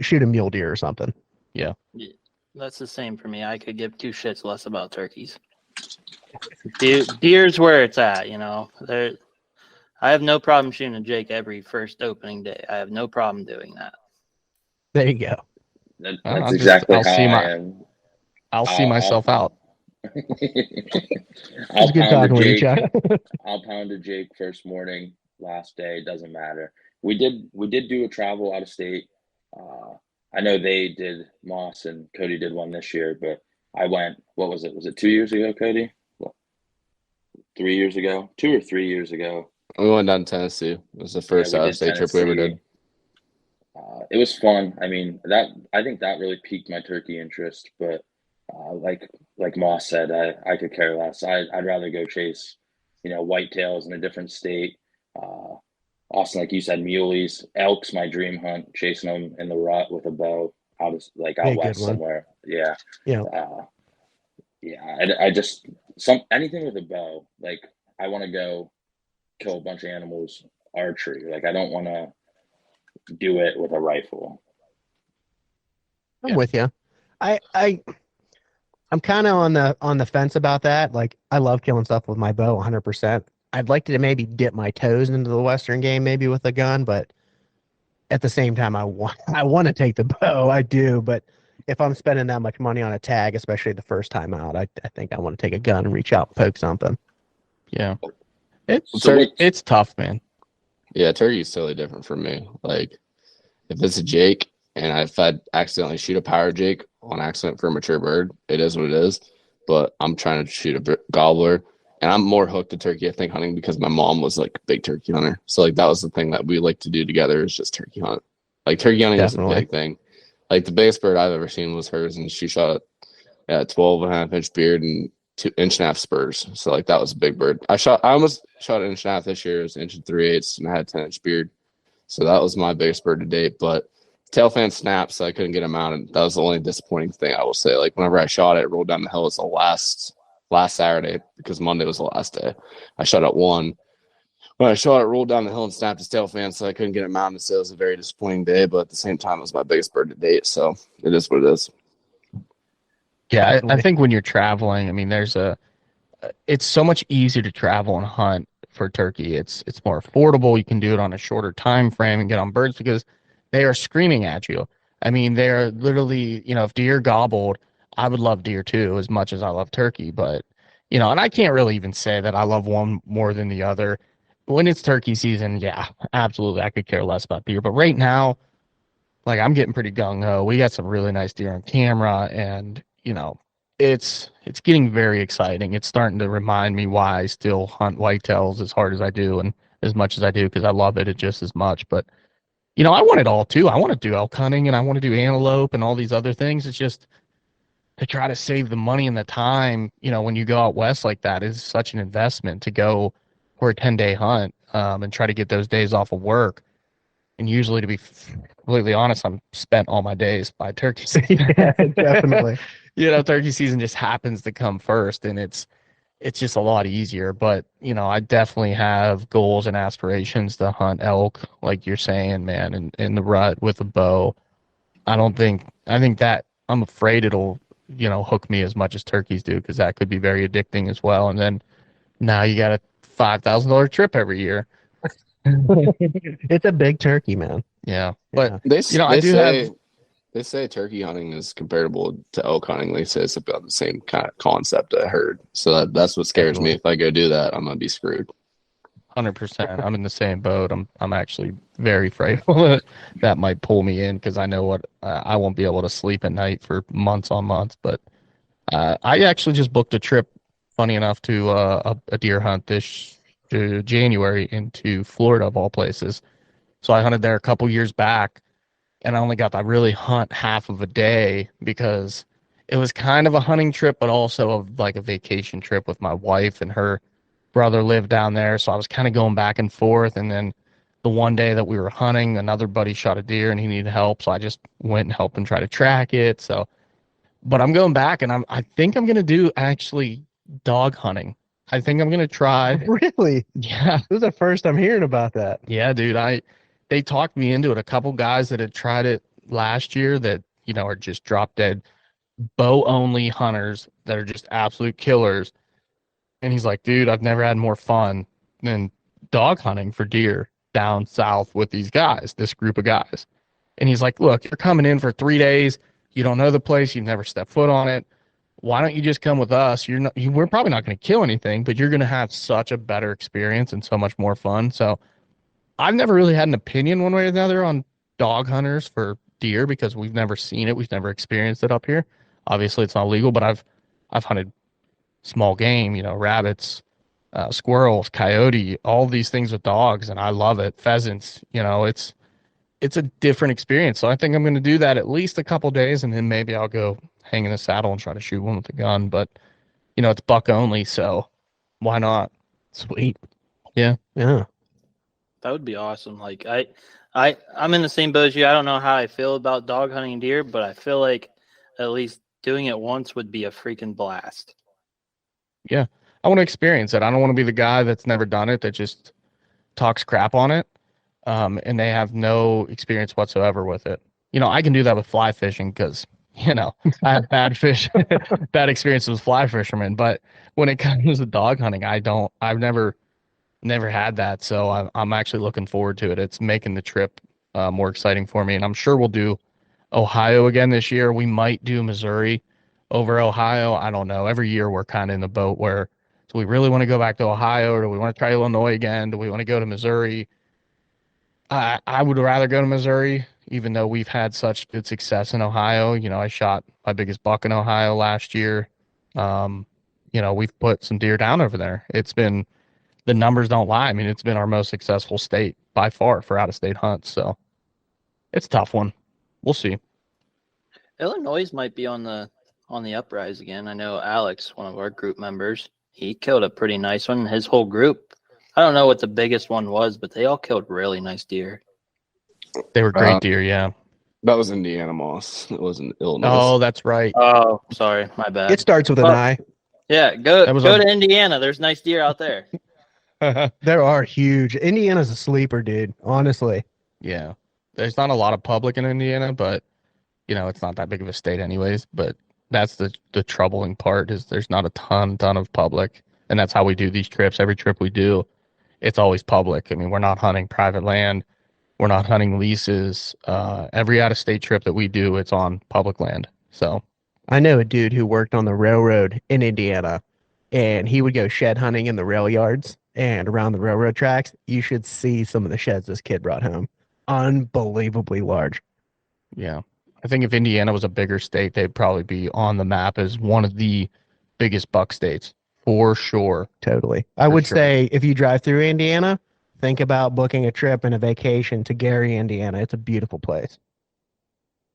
shoot a mule deer or something. Yeah. That's the same for me. I could give 2 shits less about turkeys. Deer's where it's at, I have no problem shooting a Jake every first opening day. I have no problem doing that. There you go. That's exactly how I am. I'll see myself out. I'll pound a Jake first morning, last day, doesn't matter. We did do a travel out of state. I know they did, Moss and Cody did one this year, but I went, what was it? Was it 2 years ago, Cody? 3 years ago? 2 or 3 years ago. We went down to Tennessee. It was the first out of state trip we ever did. It was fun. I think that really piqued my turkey interest, but like Moss said, I could care less. I'd rather go chase, whitetails in a different state. Austin, like you said, muleys, elk's my dream hunt, chasing them in the rut with a bow out west somewhere. Yeah. Yeah. I just anything with a bow. I want to go kill a bunch of animals archery. I don't want to do it with a rifle. I'm with you. I'm kind of on the fence about that. I love killing stuff with my bow 100%. I'd like to maybe dip my toes into the Western game, maybe with a gun, but at the same time, I want to take the bow. I do, but if I'm spending that much money on a tag, especially the first time out, I think I want to take a gun and reach out and poke something. Yeah. It's tough, man. Yeah, turkey's totally different for me. If it's a Jake and if I accidentally shoot a power Jake on accident for a mature bird, it is what it is. But I'm trying to shoot a gobbler, and I'm more hooked to turkey, I think, hunting because my mom was a big turkey hunter. So that was the thing that we like to do together is just turkey hunt. Turkey hunting is a big thing. The biggest bird I've ever seen was hers, and she shot a 12.5-inch beard and 2.5-inch spurs. So that was a big bird. I almost shot 1.5 inch this year. It was 1 3/8 and I had a 10-inch beard. So that was my biggest bird to date. But tail fan snapped, so I couldn't get him out, and that was the only disappointing thing I will say. Like whenever I shot it, rolled down the hill. It's the last Saturday because Monday was the last day. I shot at 1. When I shot it, rolled down the hill and snapped his tail fan, so I couldn't get it mounted. So it was a very disappointing day, but at the same time, it was my biggest bird to date. So it is what it is. Yeah, I think when you're traveling, I mean, it's so much easier to travel and hunt for turkey. It's more affordable. You can do it on a shorter time frame and get on birds because they are screaming at you. I mean, they're literally, if deer gobbled, I would love deer too, as much as I love turkey. But, and I can't really even say that I love one more than the other. When it's turkey season, yeah, absolutely. I could care less about deer. But right now, like I'm getting pretty gung-ho. We got some really nice deer on camera, and, it's getting very exciting. It's starting to remind me why I still hunt whitetails as hard as I do and as much as I do because I love it just as much. But, I want it all too. I want to do elk hunting and I want to do antelope and all these other things. It's just to try to save the money and the time, when you go out west like that is such an investment to go for a 10-day hunt and try to get those days off of work. And usually, to be completely honest, I'm spent all my days by turkey season. Yeah, definitely. Turkey season just happens to come first, and it's just a lot easier. But, I definitely have goals and aspirations to hunt elk, like you're saying, man, in the rut with a bow. I think that I'm afraid it'll, hook me as much as turkeys do because that could be very addicting as well. And then now you got a $5,000 trip every year. It's a big turkey, man. Yeah. But, They say turkey hunting is comparable to elk hunting. They say it's about the same kind of concept I heard. So that's what scares me. If I go do that, I'm going to be screwed. 100%. I'm in the same boat. I'm actually very frightful that might pull me in because I know what I won't be able to sleep at night for months on months. But I actually just booked a trip, funny enough, to a deer hunt this January into Florida of all places. So I hunted there a couple years back, and I only got to really hunt half of a day because it was kind of a hunting trip, but also like a vacation trip with my wife, and her brother lived down there. So I was kind of going back and forth. And then the one day that we were hunting, another buddy shot a deer and he needed help. So I just went and helped him try to track it. So, but I'm going back, and I think I'm going to do actually dog hunting. I think I'm going to try. Really? Yeah. This is the first I'm hearing about that. Yeah, dude. They talked me into it. A couple guys that had tried it last year that, are just drop dead bow only hunters that are just absolute killers. And he's like, dude, I've never had more fun than dog hunting for deer down south with these guys, this group of guys. And he's like, look, you're coming in for 3 days. You don't know the place. You've never stepped foot on it. Why don't you just come with us? We're probably not going to kill anything, but you're going to have such a better experience and so much more fun. So I've never really had an opinion one way or the other on dog hunters for deer because we've never seen it. We've never experienced it up here. Obviously, it's not legal, but I've hunted small game, rabbits, squirrels, coyote, all these things with dogs, and I love it. Pheasants, it's a different experience. So I think I'm going to do that at least a couple days, and then maybe I'll go hang in the saddle and try to shoot one with a gun. But it's buck only, so why not? Sweet. Yeah. Yeah. That would be awesome. Like I'm in the same boat as you. I don't know how I feel about dog hunting deer, but I feel like at least doing it once would be a freaking blast. Yeah. I want to experience it. I don't want to be the guy that's never done it that just talks crap on it. And they have no experience whatsoever with it. I can do that with fly fishing because, I have bad experiences with fly fishermen. But when it comes to dog hunting, I've never had that. So I'm actually looking forward to it. It's making the trip more exciting for me. And I'm sure we'll do Ohio again this year. We might do Missouri over Ohio. I don't know. Every year we're kind of in the boat where, do we really want to go back to Ohio, or do we want to try Illinois again? Do we want to go to Missouri? I would rather go to Missouri, even though we've had such good success in Ohio. I shot my biggest buck in Ohio last year. We've put some deer down over there. The numbers don't lie. I mean, it's been our most successful state by far for out-of-state hunts. So it's a tough one. We'll see. Illinois might be on the uprise again. I know Alex, one of our group members, he killed a pretty nice one. His whole group, I don't know what the biggest one was, but they all killed really nice deer. They were great deer, yeah. That was Indiana Moss. It wasn't Illinois. Oh, that's right. Oh, sorry, my bad. It starts with an Well, I. Yeah, go That was go a- to Indiana. There's nice deer out there. There are huge. Indiana's a sleeper, dude. Honestly. Yeah. There's not a lot of public in Indiana, but it's not that big of a state anyways. But that's the troubling part is there's not a ton of public. And that's how we do these trips. Every trip we do, it's always public. I mean, we're not hunting private land. We're not hunting leases. Every out-of-state trip that we do, it's on public land. So I know a dude who worked on the railroad in Indiana, and he would go shed hunting in the rail yards and around the railroad tracks. You should see some of the sheds this kid brought home. Unbelievably large. yeah, I think if Indiana was a bigger state, they'd probably be on the map as one of the biggest buck states for sure. Totally. I For would sure. say if you drive through Indiana, think about booking a trip and a vacation to Gary, Indiana. It's a beautiful place.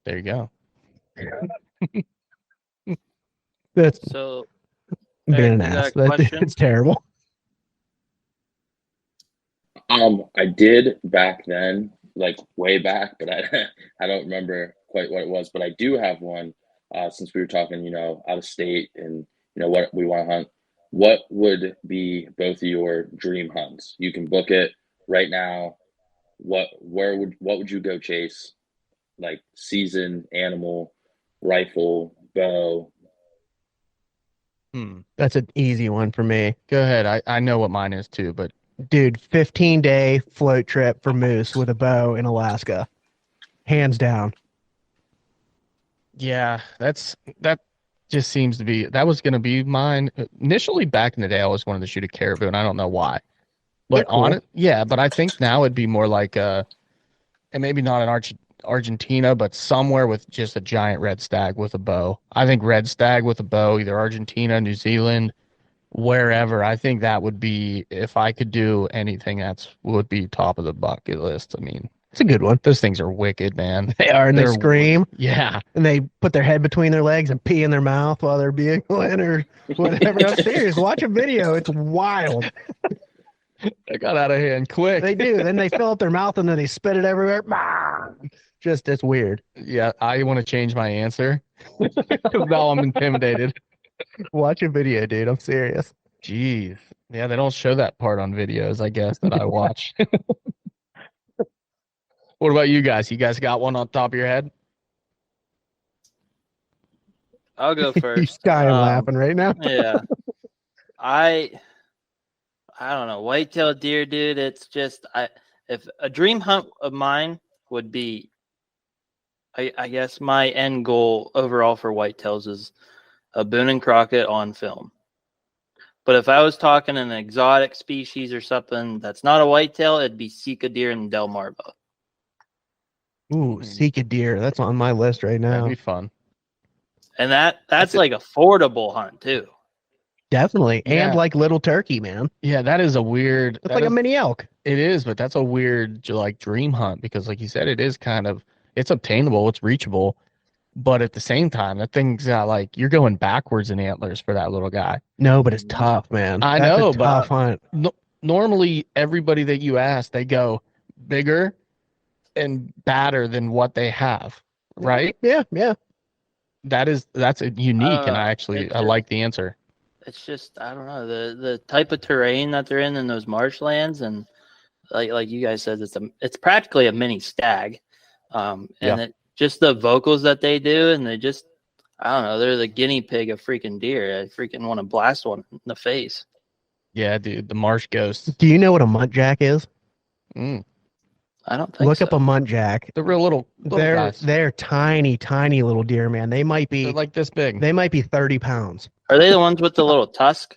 There you go. That's So, being Eric, an you got ass. a question? It's terrible. I did back then, like way back, but I don't remember quite what it was. But I do have one. Since we were talking, out of state and what we want to hunt. What would be both of your dream hunts? You can book it right now. What would you go chase? Like season, animal, rifle, bow. That's an easy one for me. Go ahead. I know what mine is too, but Dude, 15-day float trip for moose with a bow in Alaska. Hands down. yeah, that just seems to be that was going to be mine initially. Back in the day, I always wanted to shoot a caribou, and I don't know why. They're But on cool. it, yeah. But I think now it'd be more like and maybe not in Argentina, but somewhere with just a giant red stag with a bow. I think red stag with a bow, either Argentina, New Zealand, wherever. I think that would be, if I could do anything, would be top of the bucket list. I mean, It's a good one. those things are wicked, man. They are, and they They're- scream, Yeah. and they put their head between their legs and pee in their mouth while they're bugling or whatever. I'm serious. Watch a video. It's wild. That got out of hand quick. They do. Then they fill up their mouth and then they spit it everywhere. Bah! Just, it's weird. Yeah, I want to change my answer. 'Cause now I'm intimidated. Watch a video, dude. I'm serious. Jeez. Yeah, they don't show that part on videos, I guess, that I watch. What about you guys? You guys got one on top of your head? I'll go He's first. dying laughing right now. Yeah. I don't know. Whitetail deer, dude. It's just if a dream hunt of mine would be, I guess my end goal overall for whitetails is a Boone and Crockett on film. But if I was talking an exotic species or something that's not a whitetail, it'd be Sika deer and Delmarva. Ooh, seek a deer. That's on my list right now. That'd be fun. And that's like affordable hunt too. Definitely. And Yeah. like little turkey, man. Yeah, that is a weird. It's like a mini elk. It is, but that's a weird like dream hunt because, like you said, it is kind of it's obtainable, it's reachable, but at the same time, that thing's got like you're going backwards in antlers for that little guy. No, but it's tough, man. I That's know, a tough hunt. Normally, everybody that you ask, they go bigger and badder than what they have, right? Yeah, yeah. That's a unique, and I like the answer. It's just I don't know the type of terrain that they're in those marshlands, and like you guys said, it's practically a mini stag, and just the vocals that they do, and they just I don't know, they're the guinea pig of freaking deer. I freaking want to blast one in the face. Yeah, dude, the marsh ghosts. Do you know what a muntjac is? I don't think Look so. up a muntjac. The real little guys. They're tiny, tiny little deer, man. They might They're be like this big. they might be 30 pounds. Are they the ones with the little tusk?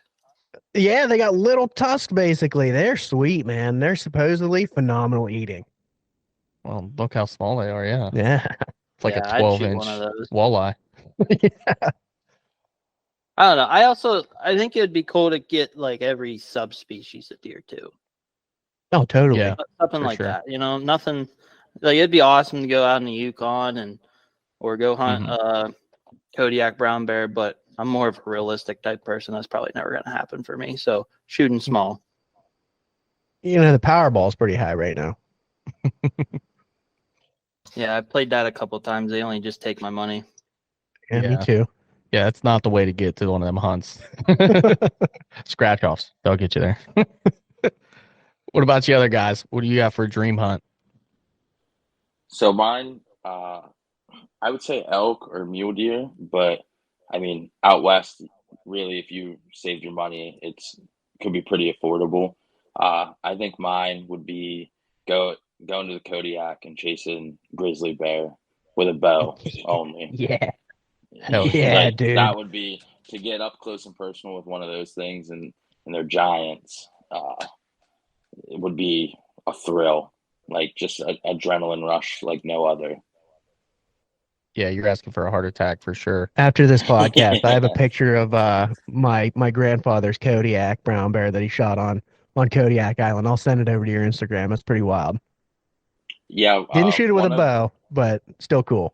Yeah, they got little tusks basically. They're sweet, man. They're supposedly phenomenal eating. Well, look how small they are. Yeah, Yeah. it's like Yeah, a I'd 12 shoot inch one of those. walleye. I don't know. I think it would be cool to get like every subspecies of deer too. Oh, totally. Yeah. Something For like sure. that. Nothing like it'd be awesome to go out in the Yukon or go hunt Kodiak brown bear, but I'm more of a realistic type person. That's probably never gonna happen for me. So shooting small. You know, the Powerball's pretty high right now. Yeah, I played that a couple times. They only just take my money. Yeah, me too. Yeah, it's not the way to get to one of them hunts. Scratch offs. They'll get you there. What about you other guys? What do you got for a dream hunt? So mine, I would say elk or mule deer, but I mean, out west, really, if you saved your money, could be pretty affordable. I think mine would be going to the Kodiak and chasing grizzly bear with a bow only. Yeah. Hell yeah, Like, dude. that would be to get up close and personal with one of those things, and they're giants. It would be a thrill, like just an adrenaline rush like no other. Yeah, you're asking for a heart attack for sure. After this podcast, I have a picture of my grandfather's Kodiak brown bear that he shot on Kodiak Island. I'll send it over to your Instagram. It's pretty wild. Yeah, Didn't shoot it with a bow, but still cool.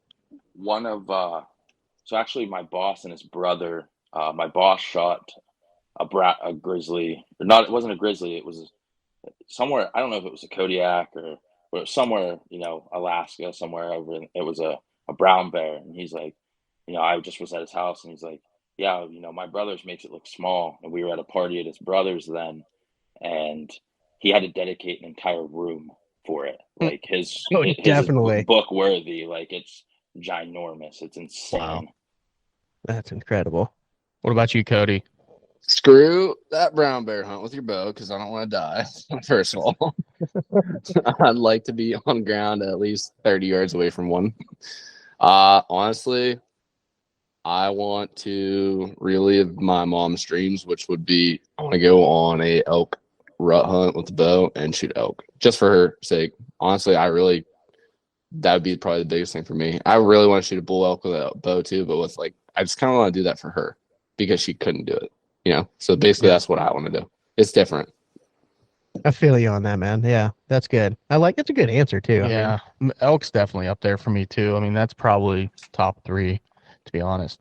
So actually, my boss and his brother, my boss shot a grizzly. Not, it wasn't a grizzly. It was somewhere. I don't know if it was a Kodiak or somewhere, Alaska, somewhere over. It was a brown bear, and he's like, I just was at his house, and he's like, yeah, my brother's makes it look small, and we were at a party at his brother's then, and he had to dedicate an entire room for it, like his definitely book worthy. Like, it's ginormous. It's insane. Wow. That's incredible. What about you, Cody? Screw that brown bear hunt with your bow because I don't want to die. First of all, I'd like to be on ground at least 30 yards away from one. Honestly, I want to relive my mom's dreams, which would be I want to go on a elk rut hunt with the bow and shoot elk just for her sake. Honestly, that would be probably the biggest thing for me. I really want to shoot a bull elk with a bow too, but with I just kind of want to do that for her because she couldn't do it. So basically that's what I want to do. It's different. I feel you on that, man. Yeah, that's good. That's a good answer too. Yeah, elk's definitely up there for me too. I mean, that's probably top 3, to be honest.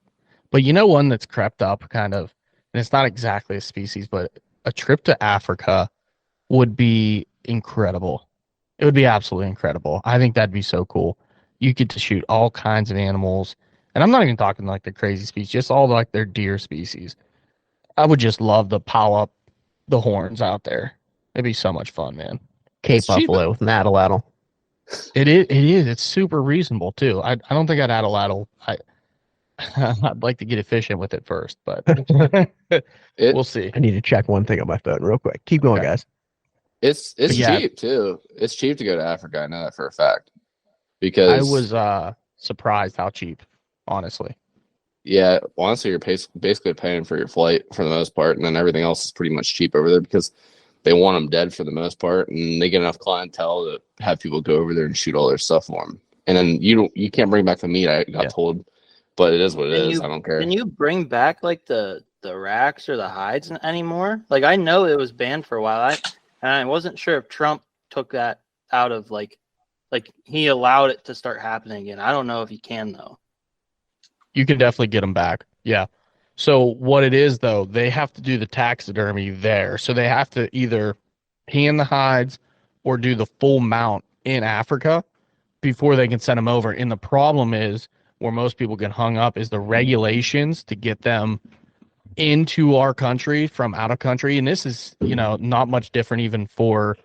But one that's crept up kind of, and it's not exactly a species, but a trip to Africa would be incredible. It would be absolutely incredible. I think that'd be so cool. You get to shoot all kinds of animals, and I'm not even talking like the crazy species, just all their deer species. I would just love to pile up the horns out there. It'd be so much fun, man. Cape buffalo with an atlatl. It is. It's super reasonable too. I don't think I'd atlatl. I'd like to get efficient with it first, but we'll see. I need to check one thing on my phone real quick. Keep going, guys. It's cheap too. It's cheap to go to Africa. I know that for a fact because I was surprised how cheap, honestly. Yeah, honestly, you're basically paying for your flight for the most part, and then everything else is pretty much cheap over there because they want them dead for the most part, and they get enough clientele to have people go over there and shoot all their stuff for them. And then you can't bring back the meat. I got told, but it is what it is. I don't care. Can you bring back the racks or the hides anymore? I know it was banned for a while. I wasn't sure if Trump took that out of he allowed it to start happening again. I don't know if he can though. You can definitely get them back. Yeah. So what it is, though, they have to do the taxidermy there. So they have to either pan the hides or do the full mount in Africa before they can send them over. And the problem is where most people get hung up is the regulations to get them into our country from out of country. And this is, not much different even for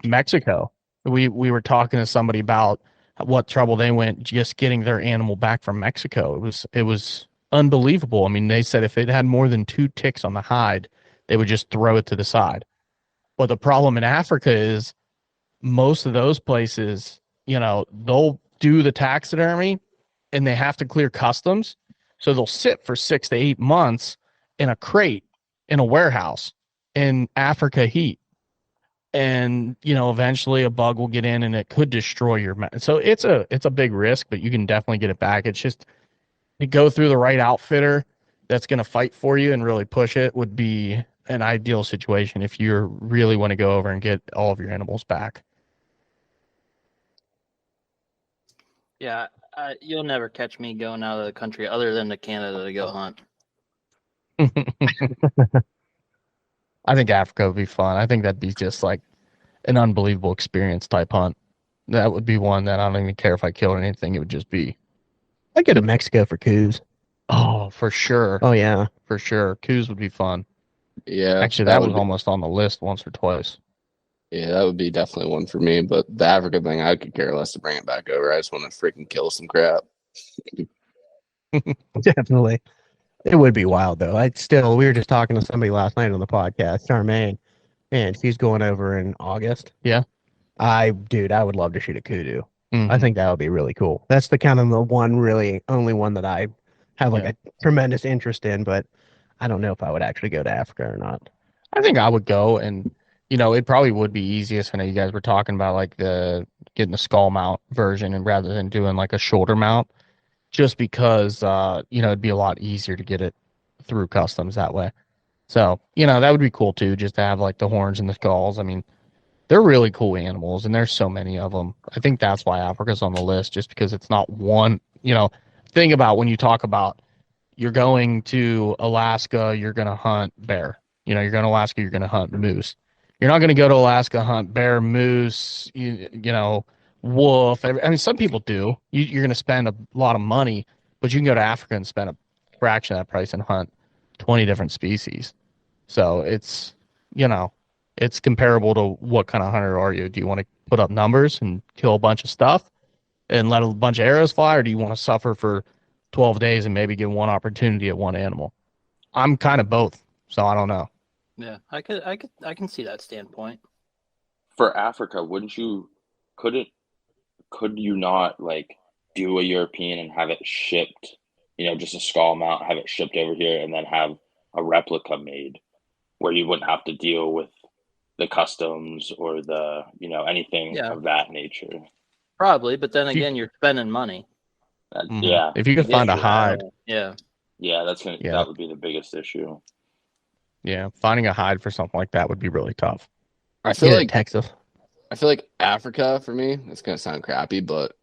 Mexico. We were talking to somebody about what trouble they went just getting their animal back from Mexico. It was unbelievable. I mean, they said if it had more than 2 ticks on the hide, they would just throw it to the side. But the problem in Africa is most of those places, they'll do the taxidermy and they have to clear customs. So they'll sit for 6 to 8 months in a crate in a warehouse in Africa heat. And eventually a bug will get in and it could destroy your so it's a big risk, but you can definitely get it back. It's just to go through the right outfitter that's going to fight for you and really push it would be an ideal situation if you really want to go over and get all of your animals back. Yeah, you'll never catch me going out of the country other than to Canada to go hunt. I think Africa would be fun. I think that'd be just an unbelievable experience type hunt. That would be one that I don't even care if I kill or anything. It would just be. I'd go to Mexico for coos. Oh, for sure. Oh yeah, for sure. Coos would be fun. Yeah, Actually, that was almost on the list once or twice. Yeah, that would be definitely one for me. But the Africa thing, I could care less to bring it back over. I just want to freaking kill some crap. definitely. It would be wild though. We were just talking to somebody last night on the podcast, Charmaine, and she's going over in August. Yeah. I would love to shoot a kudu. Mm-hmm. I think that would be really cool. That's the kind of the only one that I have like a tremendous interest in, but I don't know if I would actually go to Africa or not. I think I would go, and it probably would be easiest. I know you guys were talking about like getting the skull mount version, and rather than doing like a shoulder mount, just because it'd be a lot easier to get it through customs that way. So that would be cool too, just to have like the horns and the skulls. I mean, they're really cool animals, and there's so many of them. I think that's why Africa's on the list, just because it's not one. Think about when you talk about you're going to Alaska, you're going to hunt bear. You're going to Alaska, you're going to hunt moose. You're not going to go to Alaska, hunt bear, moose, wolf. I mean, some people do. You're going to spend a lot of money, but you can go to Africa and spend a fraction of that price and hunt 20 different species. So it's comparable to what kind of hunter are you? Do you want to put up numbers and kill a bunch of stuff and let a bunch of arrows fly, or do you want to suffer for 12 days and maybe get one opportunity at one animal? I'm kind of both, so I don't know. Yeah, I can see that standpoint. For Africa, could you not like do a European and have it shipped, just a skull mount, have it shipped over here, and then have a replica made where you wouldn't have to deal with the customs or the, anything of that nature? Probably, but then again, you're spending money. Yeah. If you could find a hide. Yeah. Yeah, that would be the biggest issue. Yeah, finding a hide for something like that would be really tough. I feel like Texas. I feel like Africa for me, it's gonna sound crappy, but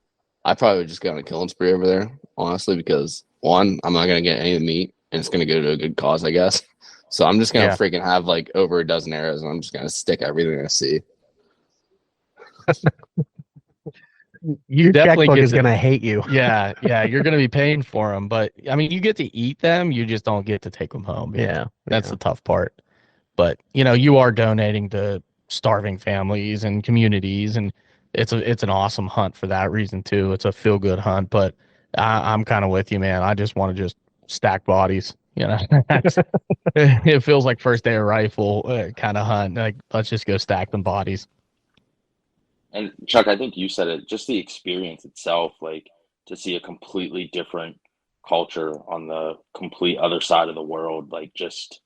I probably would just go on a killing spree over there, honestly, because one, I'm not gonna get any of the meat, and it's gonna go to a good cause, I guess. So I'm just gonna freaking have like over a dozen arrows, and I'm just gonna stick everything I see. Your checkbook is gonna hate you. Yeah, you're gonna be paying for them, but I mean, you get to eat them. You just don't get to take them home. That's the tough part. But you are donating to starving families and communities, and it's an awesome hunt for that reason too. It's a feel good hunt. But I'm kind of with you, man. I just want to just stack bodies. It feels like first day of rifle kind of hunt. Like, let's just go stack them bodies. And Chuck, I think you said it, just the experience itself, like to see a completely different culture on the complete other side of the world, like just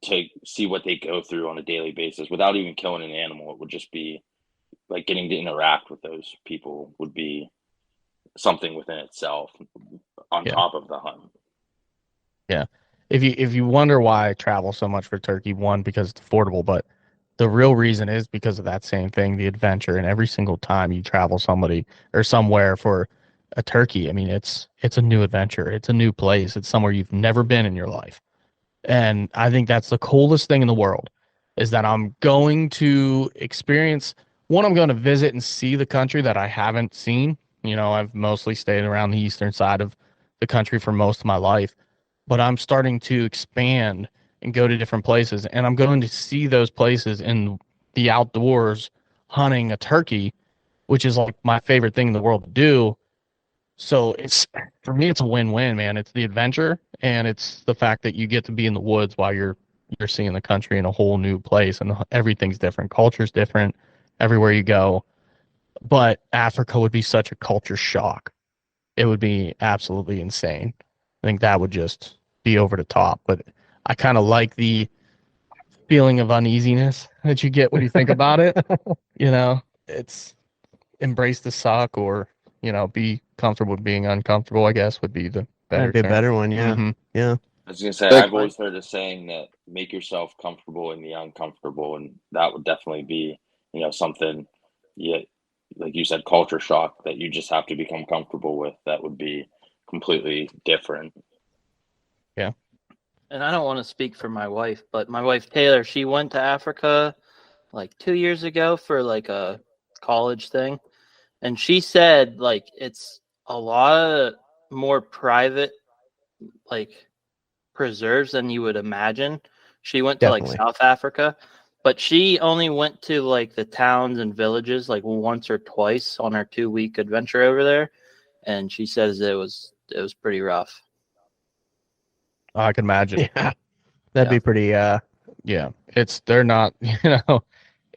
to see what they go through on a daily basis without even killing an animal. It would just be like getting to interact with those people would be something within itself on top of the hunt. Yeah. If you wonder why I travel so much for turkey, one, because it's affordable, but the real reason is because of that same thing, the adventure. And every single time you travel somebody or somewhere for a turkey, I mean, it's a new adventure. It's a new place. It's somewhere you've never been in your life. And I think that's the coolest thing in the world, is that I'm going to experience, one, I'm going to visit and see the country that I haven't seen. I've mostly stayed around the eastern side of the country for most of my life, but I'm starting to expand and go to different places, and I'm going to see those places in the outdoors hunting a turkey, which is like my favorite thing in the world to do. So for me, it's a win-win, man. It's the adventure, and it's the fact that you get to be in the woods while you're seeing the country in a whole new place, and everything's different. Culture's different everywhere you go. But Africa would be such a culture shock. It would be absolutely insane. I think that would just be over the top, but I kind of like the feeling of uneasiness that you get when you think about it. It's embrace the suck, or, be comfortable with being uncomfortable, I guess would be the better. That'd be a better one. Yeah. Mm-hmm. Yeah. I was going to say, I've always heard a saying that make yourself comfortable in the uncomfortable. And that would definitely be, something, like you said, culture shock that you just have to become comfortable with. That would be completely different. Yeah. And I don't want to speak for my wife, but my wife, Taylor, she went to Africa like 2 years ago for like a college thing. And she said, like, it's a lot more private, like, preserves than you would imagine. She went to, like, South Africa, but she only went to, like, the towns and villages, like, once or twice on her 2-week adventure over there. And she says it was pretty rough. I can imagine. Yeah. That'd be pretty, yeah. They're not,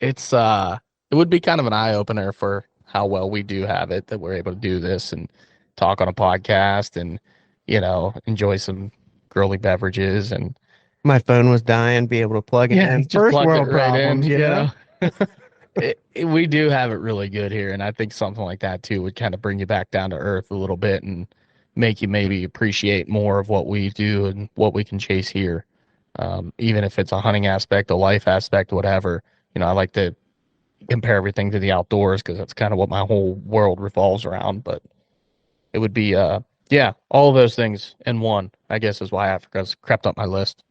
it's, it would be kind of an eye opener for how well we do have it, that we're able to do this and talk on a podcast and, enjoy some girly beverages. And my phone was dying, be able to plug it in. First world problems, we do have it really good here. And I think something like that too would kind of bring you back down to earth a little bit and make you maybe appreciate more of what we do and what we can chase here. Even if it's a hunting aspect, a life aspect, whatever, I like to compare everything to the outdoors because that's kind of what my whole world revolves around. But it would be, all of those things in one, I guess, is why Africa's crept up my list.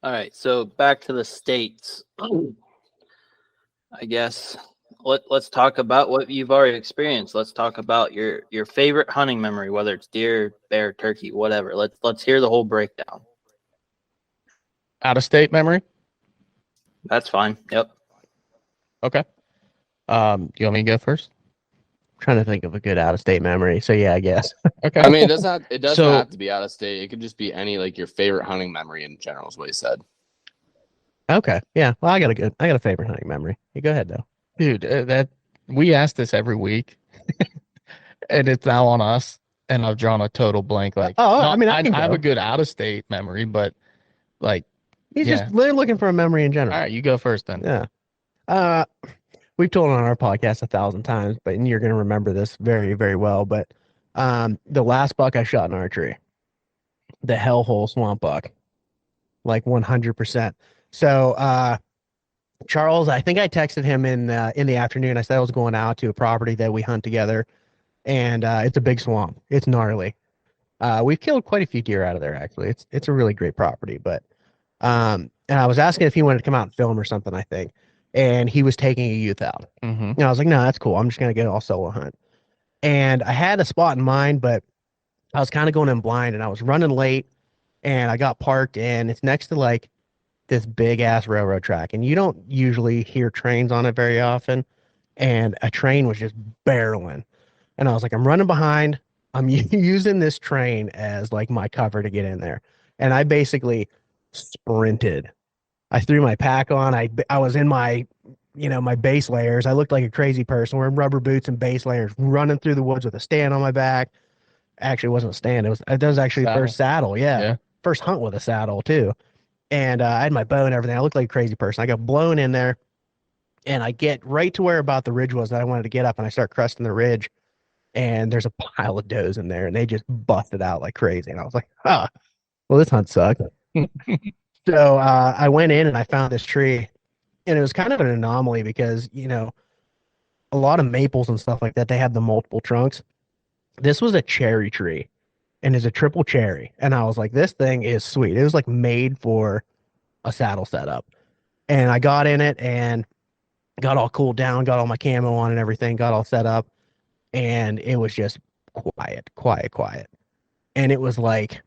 All right, so back to the States. I guess let's talk about what you've already experienced. Let's talk about your favorite hunting memory, whether it's deer, bear, turkey, whatever. Let's hear the whole breakdown. Out of state memory? That's fine. Yep. Okay. You want me to go first? I'm trying to think of a good out of state memory. So yeah, I guess. Okay. I mean, it doesn't have to be out of state. It could just be any, like, your favorite hunting memory in general is what he said. Okay. Yeah. Well, I got a favorite hunting memory. You go ahead though. Dude, that we ask this every week and it's now on us, and I've drawn a total blank. Like, I have a good out of state memory, but like, he's just looking for a memory in general. All right, you go first then. Yeah. We've told on our podcast 1,000 times, but you're going to remember this very, very well. But the last buck I shot in archery, the hellhole swamp buck, like 100%. So Charles, I think I texted him in the afternoon. I said I was going out to a property that we hunt together, and it's a big swamp. It's gnarly. We've killed quite a few deer out of there, actually. It's a really great property. But and I was asking if he wanted to come out and film or something, I think. And he was taking a youth out. Mm-hmm. And I was like, no, that's cool. I'm just going to go all solo hunt. And I had a spot in mind, but I was kind of going in blind, and I was running late, and I got parked, and it's next to like this big ass railroad track. And you don't usually hear trains on it very often. And a train was just barreling. And I was like, I'm running behind. I'm using this train as like my cover to get in there. And I basically sprinted. I threw my pack on. I was in my, my base layers. I looked like a crazy person wearing rubber boots and base layers, running through the woods with a stand on my back. Actually, it wasn't a stand. That was actually the first saddle. Yeah. First hunt with a saddle too. And I had my bow and everything. I looked like a crazy person. I got blown in there, and I get right to where about the ridge was that I wanted to get up, and I start cresting the ridge, and there's a pile of does in there, and they just busted out like crazy. And I was like, well, this hunt sucked. So I went in and I found this tree, and it was kind of an anomaly because, a lot of maples and stuff like that, they have the multiple trunks. This was a cherry tree, and it's a triple cherry. And I was like, this thing is sweet. It was like made for a saddle setup. And I got in it and got all cooled down, got all my camo on and everything, got all set up. And it was just quiet. And it was like,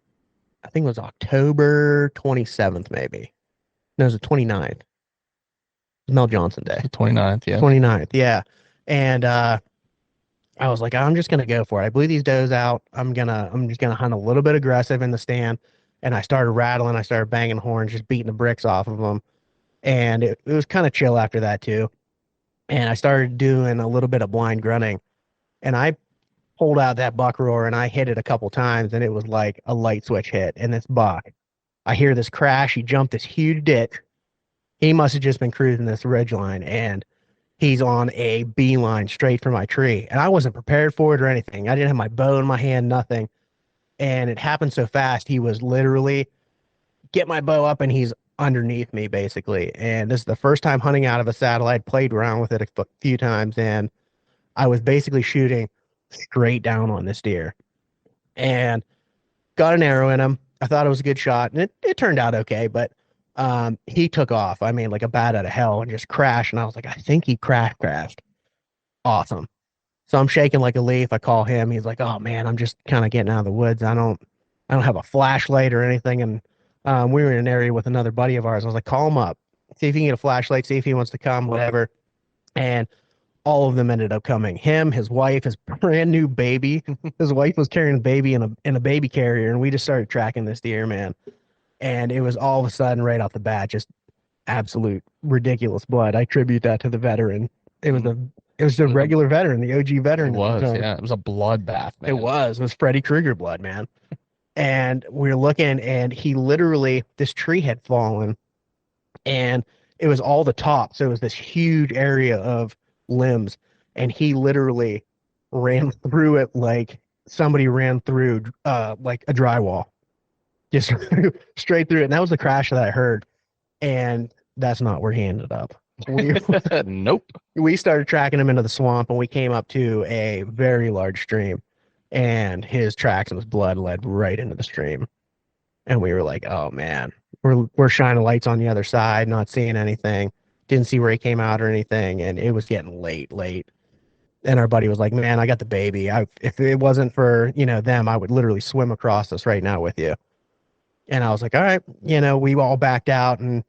I think it was October 27th, maybe. No, it was the 29th. It was Mel Johnson Day. The 29th, yeah. 29th, yeah. And I was like, I'm just gonna go for it. I blew these does out. I'm just gonna hunt a little bit aggressive in the stand. And I started rattling. I started banging horns, just beating the bricks off of them. And it was kind of chill after that too. And I started doing a little bit of blind grunting. And I pulled out that buck roar, and I hit it a couple times, and it was like a light switch hit. And this buck, I hear this crash. He jumped this huge ditch. He must have just been cruising this ridge line, and he's on a beeline straight for my tree. And I wasn't prepared for it or anything. I didn't have my bow in my hand, nothing. And it happened so fast. He was literally get my bow up, and he's underneath me basically. And this is the first time hunting out of a saddle. I'd played around with it a few times, and I was basically shooting straight down on this deer, and got an arrow in him. I thought it was a good shot, and it turned out okay, but he took off. I mean, like a bat out of hell, and just crashed. And I was like, I think he crashed. Awesome. So I'm shaking like a leaf. I call him. He's like, "Oh man, I'm just kind of getting out of the woods. I don't have a flashlight or anything." And we were in an area with another buddy of ours. I was like, "Call him up. See if you can get a flashlight. See if he wants to come, whatever." And all of them ended up coming. Him, his wife, his brand new baby. His wife was carrying a baby in a baby carrier, and we just started tracking this deer, man. And it was all of a sudden, right off the bat, just absolute ridiculous blood. I attribute that to the veteran. It was the regular veteran, the OG veteran. It was, yeah. It was a bloodbath, man. It was Freddy Krueger blood, man. And we were looking, and he literally, this tree had fallen, and it was all the top. So it was this huge area of limbs, and he literally ran through it like somebody ran through like a drywall, just straight through it. And that was the crash that I heard. And that's not where he ended up. Nope. We started tracking him into the swamp, and we came up to a very large stream, and his tracks and his blood led right into the stream. And we were like, "Oh man, we're shining lights on the other side, not seeing anything. Didn't see where he came out or anything." And it was getting late. And our buddy was like, "Man, I got the baby. If it wasn't for, them, I would literally swim across this right now with you." And I was like, "All right." We all backed out, and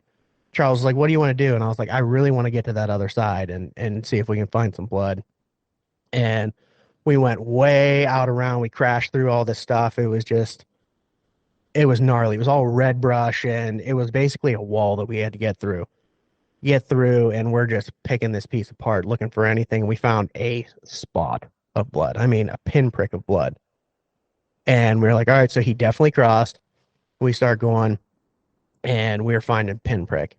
Charles was like, "What do you want to do?" And I was like, "I really want to get to that other side and see if we can find some blood." And we went way out around. We crashed through all this stuff. It was gnarly. It was all red brush, and it was basically a wall that we had to get through, and we're just picking this piece apart, looking for anything. We found a spot of blood. I mean, a pinprick of blood. And we were like, all right, so he definitely crossed. We start going, and we were finding pinprick.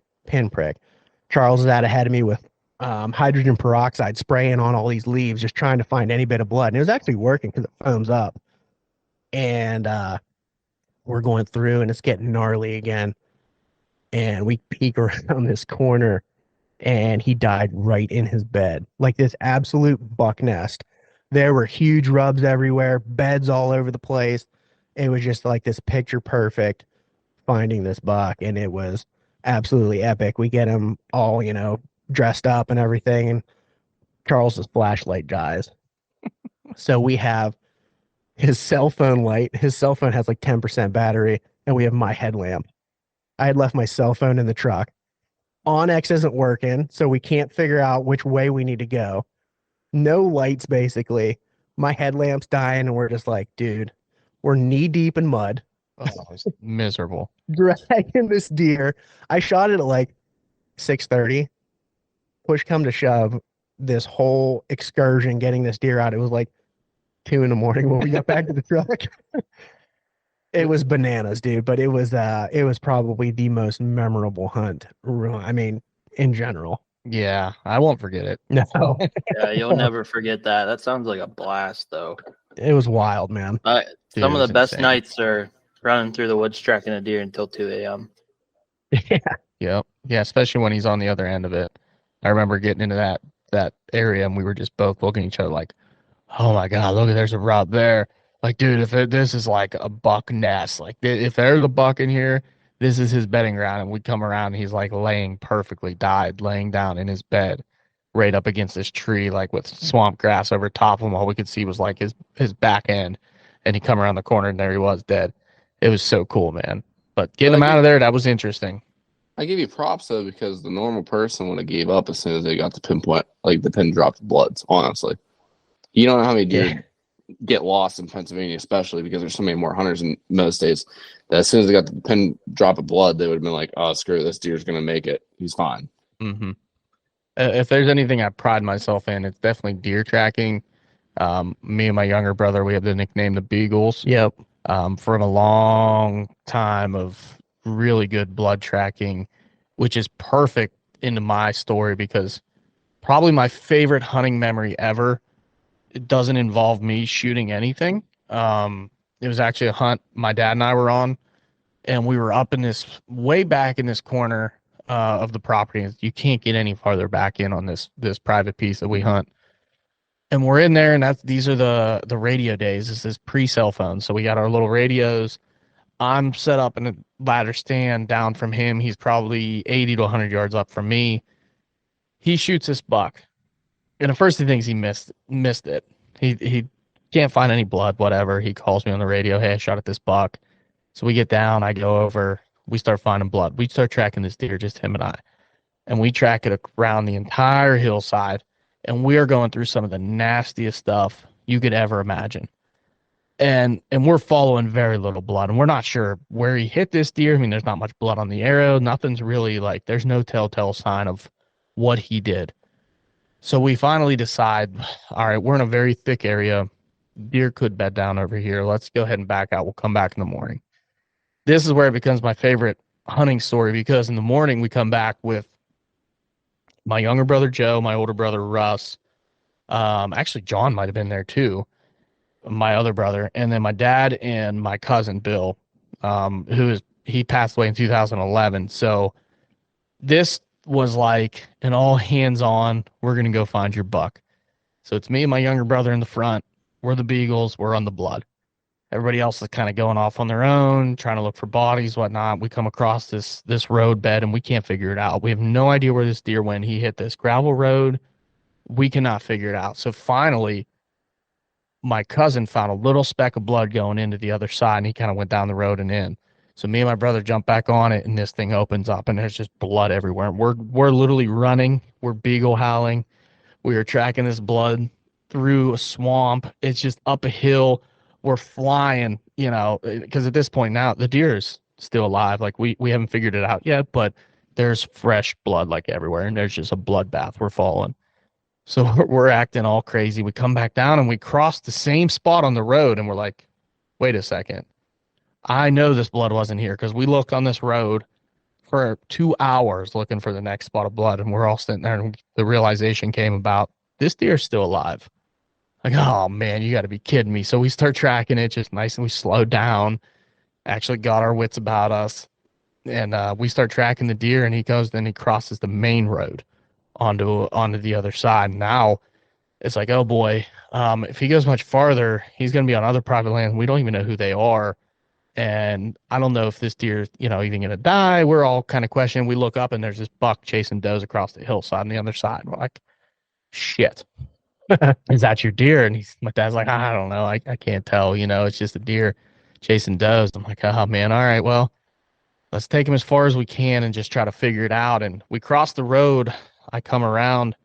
Charles is out ahead of me with hydrogen peroxide spraying on all these leaves, just trying to find any bit of blood. And it was actually working because it foams up. And we're going through, and it's getting gnarly again. And we peek around this corner, and he died right in his bed. Like this absolute buck nest. There were huge rubs everywhere, beds all over the place. It was just like this picture perfect finding this buck, and it was absolutely epic. We get him all, dressed up and everything, and Charles's flashlight dies. So we have his cell phone light. His cell phone has like 10% battery, and we have my headlamp. I had left my cell phone in the truck. OnX isn't working, so we can't figure out which way we need to go. No lights, basically. My headlamp's dying, and we're just like, dude, we're knee deep in mud. Oh, it's miserable. Dragging this deer. I shot it at like 6:30. Push come to shove, this whole excursion getting this deer out, it was like 2 a.m. when we got back to the truck. It was bananas, dude. But it was probably the most memorable hunt. I mean, in general. Yeah, I won't forget it. No. Yeah, you'll never forget that. That sounds like a blast, though. It was wild, man. Some of the best insane. nights are running through the woods tracking a deer until 2 a.m. Yeah. Yeah, especially when he's on the other end of it. I remember getting into that area, and we were just both looking at each other like, oh my God, look, there's a rub there. Like, dude, this is like a buck nest. Like, if there's a buck in here, this is his bedding ground. And we come around, and he's like laying down in his bed right up against this tree, like with swamp grass over top of him. All we could see was like his back end. And he come around the corner, and there he was, dead. It was so cool, man. But getting him out of there, that was interesting. I give you props though, because the normal person would have gave up as soon as they got the pinpoint, like the pin dropped bloods. Honestly, you don't know how many deer get lost in Pennsylvania, especially because there's so many more hunters in most states. That as soon as they got the pin drop of blood, they would have been like, "Oh, screw it, this deer's gonna make it. He's fine." Mm-hmm. If there's anything I pride myself in, it's definitely deer tracking. Me and my younger brother, we have the nickname the Beagles. Yep. From a long time of really good blood tracking, which is perfect into my story because probably my favorite hunting memory ever. It doesn't involve me shooting anything. It was actually a hunt my dad and I were on, and we were up in this way back in this corner of the property. You can't get any farther back in on this private piece that we hunt. And we're in there, and these are the radio days. This is pre-cell phone. So we got our little radios. I'm set up in a ladder stand down from him. He's probably 80 to 100 yards up from me. He shoots this buck. And the first he thinks he missed it. He can't find any blood, whatever. He calls me on the radio, hey, I shot at this buck. So we get down, I go over, we start finding blood. We start tracking this deer, just him and I. And we track it around the entire hillside. And we are going through some of the nastiest stuff you could ever imagine. And we're following very little blood. And we're not sure where he hit this deer. I mean, there's not much blood on the arrow. Nothing's really like, there's no telltale sign of what he did. So we finally decide, all right, we're in a very thick area. Deer could bed down over here. Let's go ahead and back out. We'll come back in the morning. This is where it becomes my favorite hunting story, because in the morning we come back with my younger brother Joe, my older brother Russ. Actually, John might have been there too, my other brother, and then my dad and my cousin Bill, he passed away in 2011. So this was like an all hands on, we're gonna go find your buck. So it's me and my younger brother in the front. We're the Beagles. We're on the blood. Everybody else is kind of going off on their own, trying to look for bodies, whatnot. We come across this road bed, and we can't figure it out. We have no idea where this deer went. He hit this gravel road. We cannot figure it out. So finally, my cousin found a little speck of blood going into the other side, and he kind of went down the road and in. So me and my brother jump back on it, and this thing opens up, and there's just blood everywhere. We're literally running. We're beagle howling. We are tracking this blood through a swamp. It's just up a hill. We're flying, because at this point now the deer is still alive. Like we haven't figured it out yet, but there's fresh blood like everywhere, and there's just a bloodbath. We're falling. So we're acting all crazy. We come back down and we cross the same spot on the road, and we're like, wait a second. I know this blood wasn't here, because we looked on this road for 2 hours looking for the next spot of blood, and we're all sitting there, and the realization came about, this deer's still alive. Like, oh man, you got to be kidding me. So we start tracking it just nice, and we slowed down, actually got our wits about us, and we start tracking the deer, and he crosses the main road onto the other side. Now it's like, oh boy, if he goes much farther, he's going to be on other private land. We don't even know who they are. And I don't know if this deer, even going to die. We're all kind of questioning. We look up, and there's this buck chasing does across the hillside on the other side. We're like, shit. Is that your deer? And my dad's like, I don't know. I can't tell. It's just a deer chasing does. I'm like, oh man, all right, well, let's take him as far as we can and just try to figure it out. And we cross the road. I come around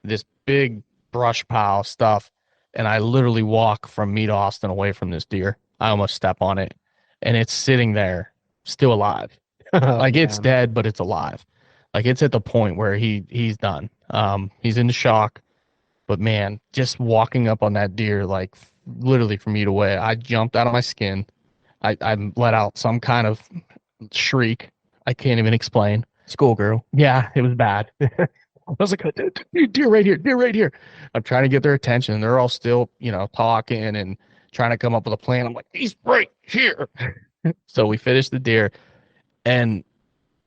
this big brush pile of stuff, and I literally walk from me to Austin away from this deer. I almost step on it, and it's sitting there still alive. Like it's dead, but it's alive. Like it's at the point where he's done. He's into shock. But man, just walking up on that deer, like literally from feet away, I jumped out of my skin. I let out some kind of shriek I can't even explain. Schoolgirl. Yeah, it was bad. I was like, deer right here, deer right here. I'm trying to get their attention, and they're all still, talking and trying to come up with a plan. I'm like, he's right here. So we finished the deer, and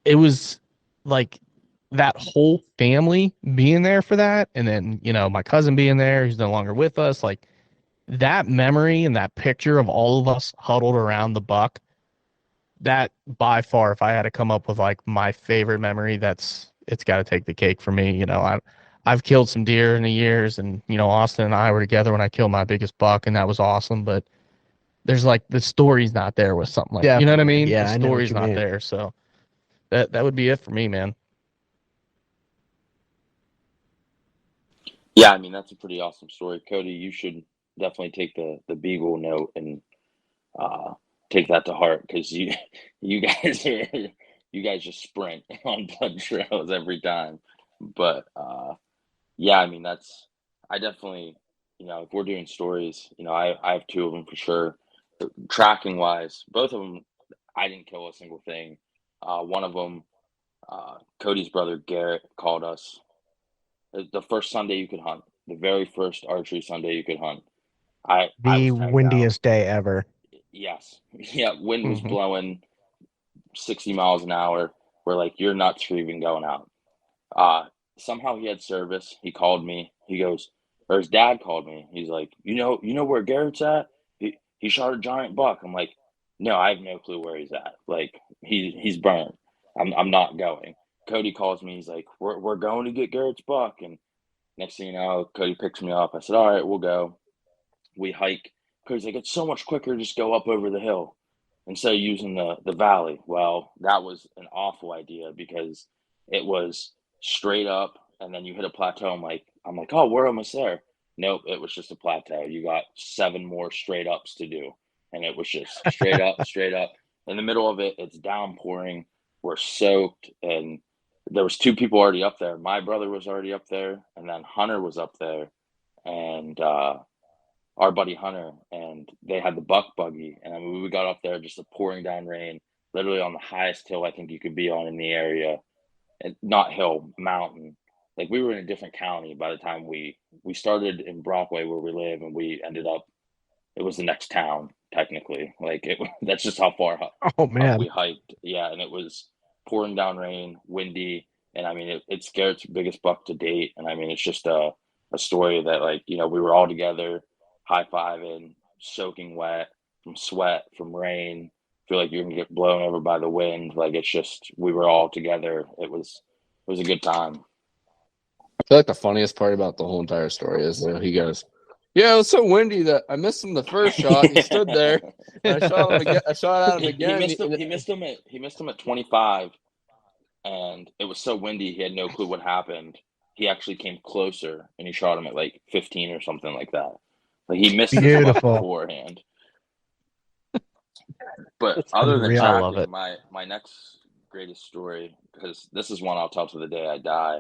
it was like that whole family being there for that, and then my cousin being there, he's no longer with us, like that memory and that picture of all of us huddled around the buck, that by far, if I had to come up with like my favorite memory, it's got to take the cake for me. I've killed some deer in the years, and Austin and I were together when I killed my biggest buck, and that was awesome, but there's like the story's not there with something like that. You know what I mean? Yeah, the story's not there. So that would be it for me, man. Yeah, I mean, that's a pretty awesome story. Cody, you should definitely take the Beagle note and take that to heart, because you guys just sprint on blood trails every time. But yeah, I mean, I definitely, if we're doing stories, I have two of them for sure. Tracking wise, both of them, I didn't kill a single thing. One of them, Cody's brother Garrett called us. The first Sunday you could hunt, the very first archery Sunday you could hunt. The windiest day ever. Yes. Yeah, wind was blowing 60 miles an hour. We're like, you're nuts for even going out. Somehow he had service. He called me. He goes, or his dad called me. He's like, you know where Garrett's at? He shot a giant buck. I'm like, no, I have no clue where he's at. Like, he's burned. I'm not going. Cody calls me. He's like, we're going to get Garrett's buck. And next thing you know, Cody picks me up. I said, all right, we'll go. we hike because like it's so much quicker to just go up over the hill instead of using the valley. Well, that was an awful idea because it was straight up and then you hit a plateau. I'm like, oh, we're almost there. Nope, it was just a plateau. You got 7 more straight ups to do. And it was just straight up, straight up. In the middle of it, it's downpouring. We're soaked. And there was 2 people already up there. My brother was already up there. And then Hunter was up there. And our buddy Hunter. And they had the buck buggy. And I mean, we got up there, just a pouring down rain, literally on the highest hill I think you could be on in the area. And not hill, mountain. Like we were in a different county by the time we started in Brockway where we live, and we ended up, it was the next town technically. Like that's just how far Oh man, we hiked. Yeah, and it was pouring down rain, windy, and I mean it scared its biggest buck to date. And I mean it's just a story that like we were all together, high fiving, soaking wet from sweat, from rain. Feel like you're gonna get blown over by the wind. Like it's just we were all together. It was a good time. I feel like the funniest part about the whole entire story is he goes, "Yeah, it was so windy that I missed him the first shot. And he stood there, and I shot him again. I shot at him again. He missed him at 25, and it was so windy he had no clue what happened. He actually came closer, and he shot him at like 15 or something like that. Like he missed him beforehand. But that's other than that, my next greatest story, because this is one I'll tell to the day I die.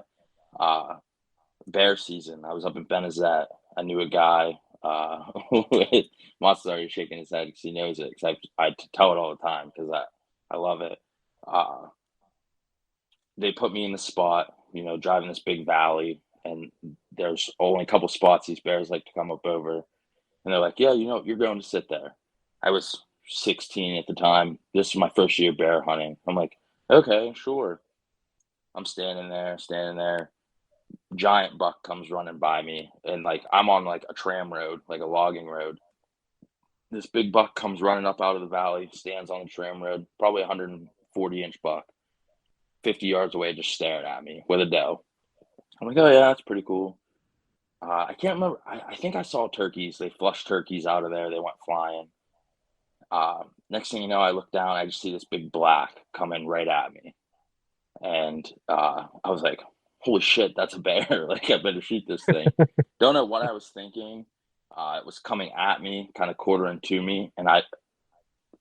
Bear season. I was up in Benazet. I knew a guy. Mott's already shaking his head because he knows it. Because I tell it all the time because I love it. They put me in the spot. Driving this big valley, and there's only a couple spots these bears like to come up over, and they're like, "Yeah, you're going to sit there." I was 16 at the time. This is my first year bear hunting. I'm like, "Okay, sure." I'm standing there. Giant buck comes running by me, and like I'm on like a tram road, like a logging road. This big buck comes running up out of the valley, stands on the tram road, probably 140-inch buck, 50 yards away, just staring at me with a doe. I'm like, oh yeah, that's pretty cool. I can't remember. I think I saw turkeys. They flushed turkeys out of there. They went flying. Next thing you know, I look down. I just see this big black coming right at me, and I was like, holy shit, that's a bear. Like, I better shoot this thing. Don't know what I was thinking. It was coming at me, kind of quartering to me. And I've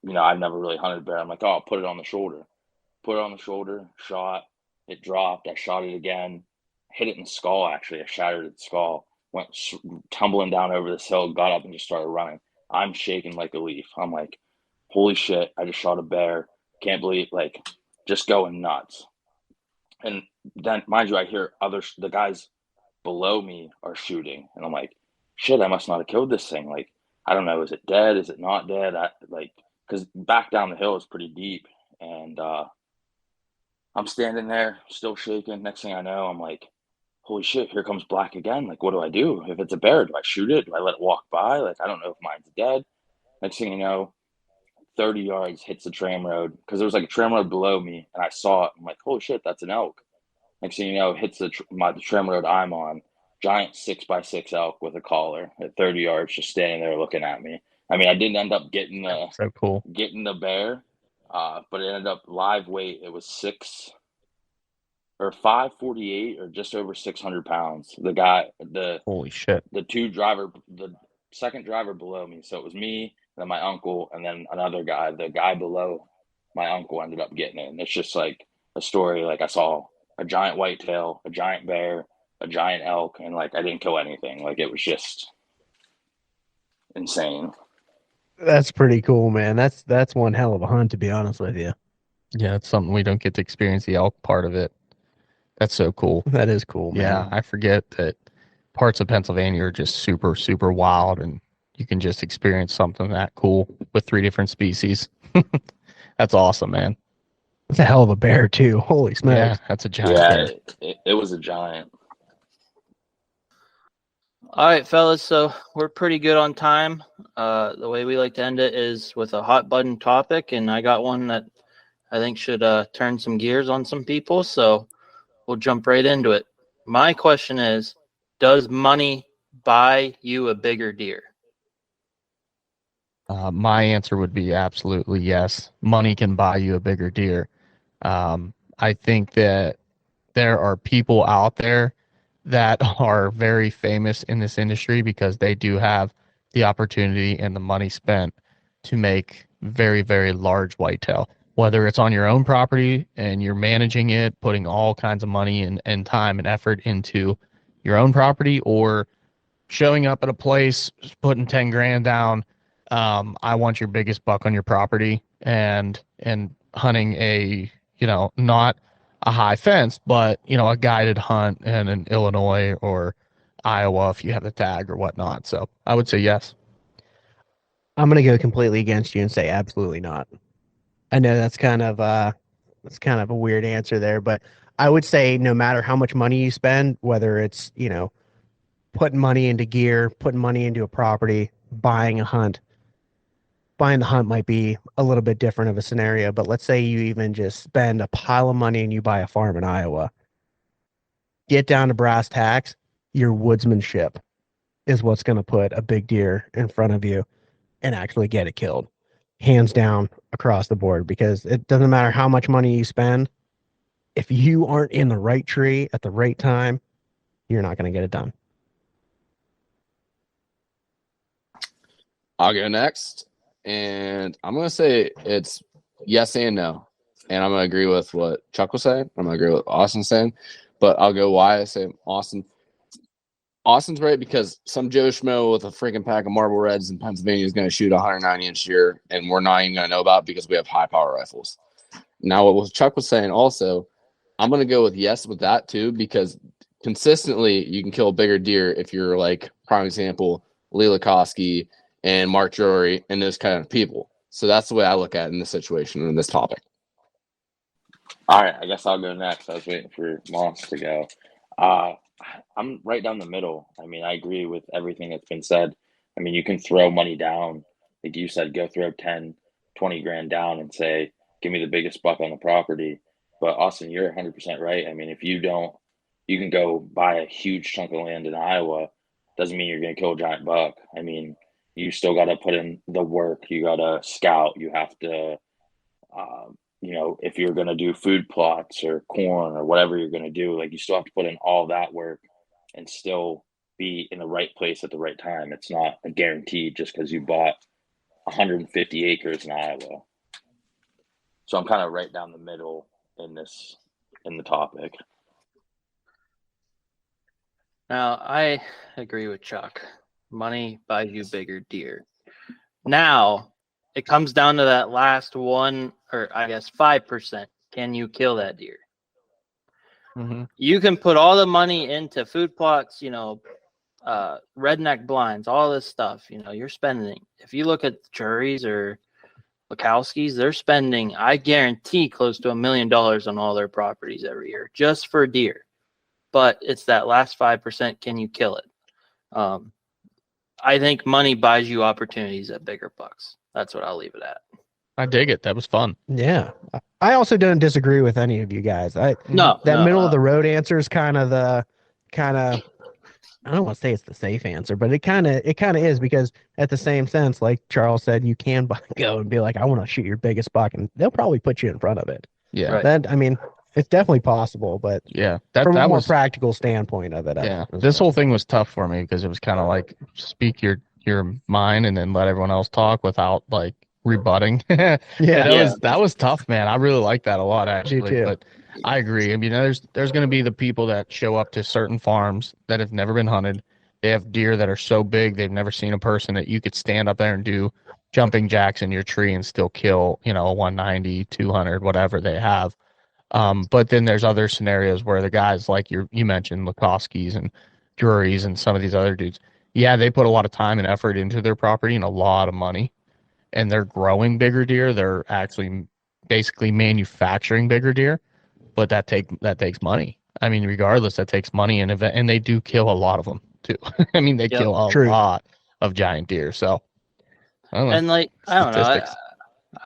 never really hunted bear. I'm like, oh, I'll put it on the shoulder. Put it on the shoulder, shot. It dropped. I shot it again. Hit it in the skull, actually. I shattered its skull. Went tumbling down over this hill, got up and just started running. I'm shaking like a leaf. I'm like, holy shit, I just shot a bear. Can't believe, like, just going nuts. And then, mind you, I hear the guys below me are shooting. And I'm like, shit, I must not have killed this thing. Like, I don't know. Is it dead? Is it not dead? Because back down the hill is pretty deep. And I'm standing there, still shaking. Next thing I know, I'm like, holy shit, here comes black again. Like, what do I do? If it's a bear, do I shoot it? Do I let it walk by? Like, I don't know if mine's dead. Next thing you know, 30 yards hits the tram road, because there was like a tram road below me, and I saw it. I'm like, holy shit, that's an elk. Next thing you know, hits the tram road I'm on. Giant 6x6 elk with a collar at 30 yards, just standing there looking at me. I mean, I didn't end up getting getting the bear, but it ended up live weight. It was 548 or just over 600 pounds. The guy, holy shit, the second driver below me. So it was me, then my uncle, and then another guy. The guy below my uncle ended up getting it. And it's just like a story. Like, I saw a giant whitetail, a giant bear, a giant elk, and like I didn't kill anything. Like, it was just insane. That's pretty cool, man. That's one hell of a hunt, to be honest with you. Yeah, it's something we don't get to experience, the elk part of it. That's so cool. That is cool, man. Yeah, I forget that parts of Pennsylvania are just super, super wild, and you can just experience something that cool with 3 different species. That's awesome, man. That's a hell of a bear, too. Holy smokes. Yeah, that's a giant bear. It was a giant. All right, fellas, so we're pretty good on time. The way we like to end it is with a hot button topic, and I got one that I think should turn some gears on some people, so we'll jump right into it. My question is, does money buy you a bigger deer? My answer would be absolutely yes. Money can buy you a bigger deer. I think that there are people out there that are very famous in this industry because they do have the opportunity and the money spent to make very, very large whitetail. Whether it's on your own property and you're managing it, putting all kinds of money and time and effort into your own property, or showing up at a place, putting 10 grand down. I want your biggest buck on your property and hunting a, not a high fence, but, a guided hunt in Illinois or Iowa if you have the tag or whatnot. So I would say yes. I'm going to go completely against you and say absolutely not. I know that's kind of a weird answer there, but I would say no matter how much money you spend, whether it's, putting money into gear, putting money into a property, buying the hunt might be a little bit different of a scenario, but let's say you even just spend a pile of money and you buy a farm in Iowa. Get down to brass tacks, your woodsmanship is what's going to put a big deer in front of you and actually get it killed. Hands down across the board, because it doesn't matter how much money you spend. If you aren't in the right tree at the right time, you're not going to get it done. I'll go next, and I'm going to say it's yes and no. And I'm going to agree with what Chuck was saying. I'm going to agree with Austin saying, but I'll go why I say Austin. Austin's right because some Joe Schmo with a freaking pack of Marble Reds in Pennsylvania is going to shoot a 190-inch deer, and we're not even going to know about it because we have high-power rifles. Now, what Chuck was saying also, I'm going to go with yes with that too, because consistently you can kill a bigger deer if you're like, prime example, Lee Lukoski and Mark Drury and those kind of people. So that's the way I look at it in this situation, in this topic. All right, I guess I'll go next. I was waiting for Moss to go. I'm right down the middle. I mean, I agree with everything that's been said. I mean, you can throw money down. Like you said, go throw 10, 20 grand down and say, give me the biggest buck on the property. But Austin, you're 100% right. I mean, if you don't, you can go buy a huge chunk of land in Iowa. Doesn't mean you're going to kill a giant buck. I mean, you still got to put in the work. You got to scout. You have to, if you're going to do food plots or corn or whatever you're going to do, like you still have to put in all that work and still be in the right place at the right time. It's not a guarantee just because you bought 150 acres in Iowa. So I'm kind of right down the middle in the topic. Now, I agree with Chuck. Money buys you bigger deer. Now, it comes down to that last 5%. Can you kill that deer? Mm-hmm. You can put all the money into food plots, redneck blinds, all this stuff, you're spending. If you look at Juries or Lukowski's, they're spending, I guarantee, close to $1 million on all their properties every year just for deer. But it's that last 5%. Can you kill it? I think money buys you opportunities at bigger bucks. That's what I'll leave it at. I dig it. That was fun. Yeah. I also don't disagree with any of you guys. Middle of the road answer is kind of I don't want to say it's the safe answer, but it kind of is, because at the same sense, like Charles said, you can go and be like, I want to shoot your biggest buck, and they'll probably put you in front of it. Yeah. Right. It's definitely possible, but yeah, from a more practical standpoint of it. Yeah. This whole thing was tough for me because it was kind of like speak your mind and then let everyone else talk without like rebutting. That was tough, man. I really like that a lot, actually. But I agree. I mean, there's going to be the people that show up to certain farms that have never been hunted. They have deer that are so big they've never seen a person that you could stand up there and do jumping jacks in your tree and still kill, a 190, 200, whatever they have. But then there's other scenarios where the guys like you mentioned, Lukowski's and Drury's and some of these other dudes, they put a lot of time and effort into their property and a lot of money, and they're growing bigger deer. They're actually basically manufacturing bigger deer, but that takes money. I mean, regardless, that takes money, and they do kill a lot of them too. I mean, they kill a lot of giant deer. So, I don't know. And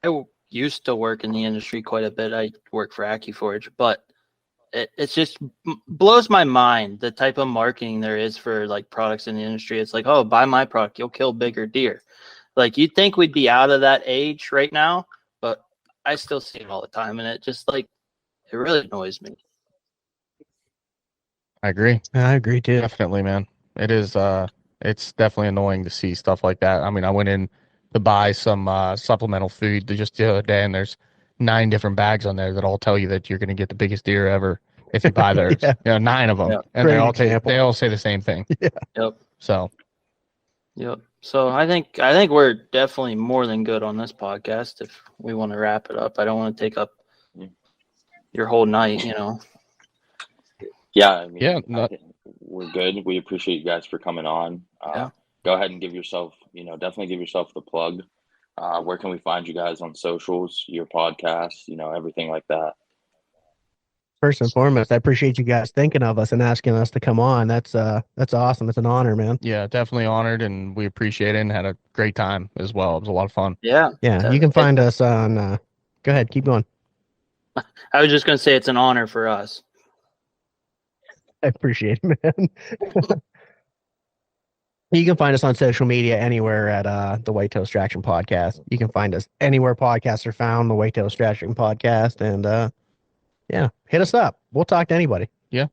I used to work in the industry quite a bit. I work for AccuForge, but it just blows my mind the type of marketing there is for like products in the industry. It's like, oh, buy my product, you'll kill bigger deer. Like, you'd think we'd be out of that age right now, but I still see it all the time, and it just, like, it really annoys me. I agree. I agree too. Definitely, man. It is. It's definitely annoying to see stuff like that. I mean, I went in to buy some supplemental food just the other day, and there's 9 different bags on there that all tell you that you're going to get the biggest deer ever if you buy theirs. Yeah. 9 of them, Yeah. and Great they all say the same thing. Yeah. Yep. So Yep. So I think we're definitely more than good on this podcast. If we want to wrap it up, I don't want to take up your whole night. Yeah, I mean, Yeah, I think we're good. We appreciate you guys for coming on. Yeah. Go ahead and give yourself, definitely give yourself the plug. Where can we find you guys on socials, your podcast, everything like that? First and foremost, I appreciate you guys thinking of us and asking us to come on. That's awesome. It's an honor, man. yeah, definitely honored, and we appreciate it, and had a great time as well. It was a lot of fun. Yeah. Yeah, you can find us on. Go ahead, keep going. I was just going to say it's an honor for us. I appreciate it, man. You can find us on social media anywhere at the Whitetail Distraction Podcast. You can find us anywhere podcasts are found, the Whitetail Distraction Podcast, and yeah, hit us up. We'll talk to anybody. Yeah,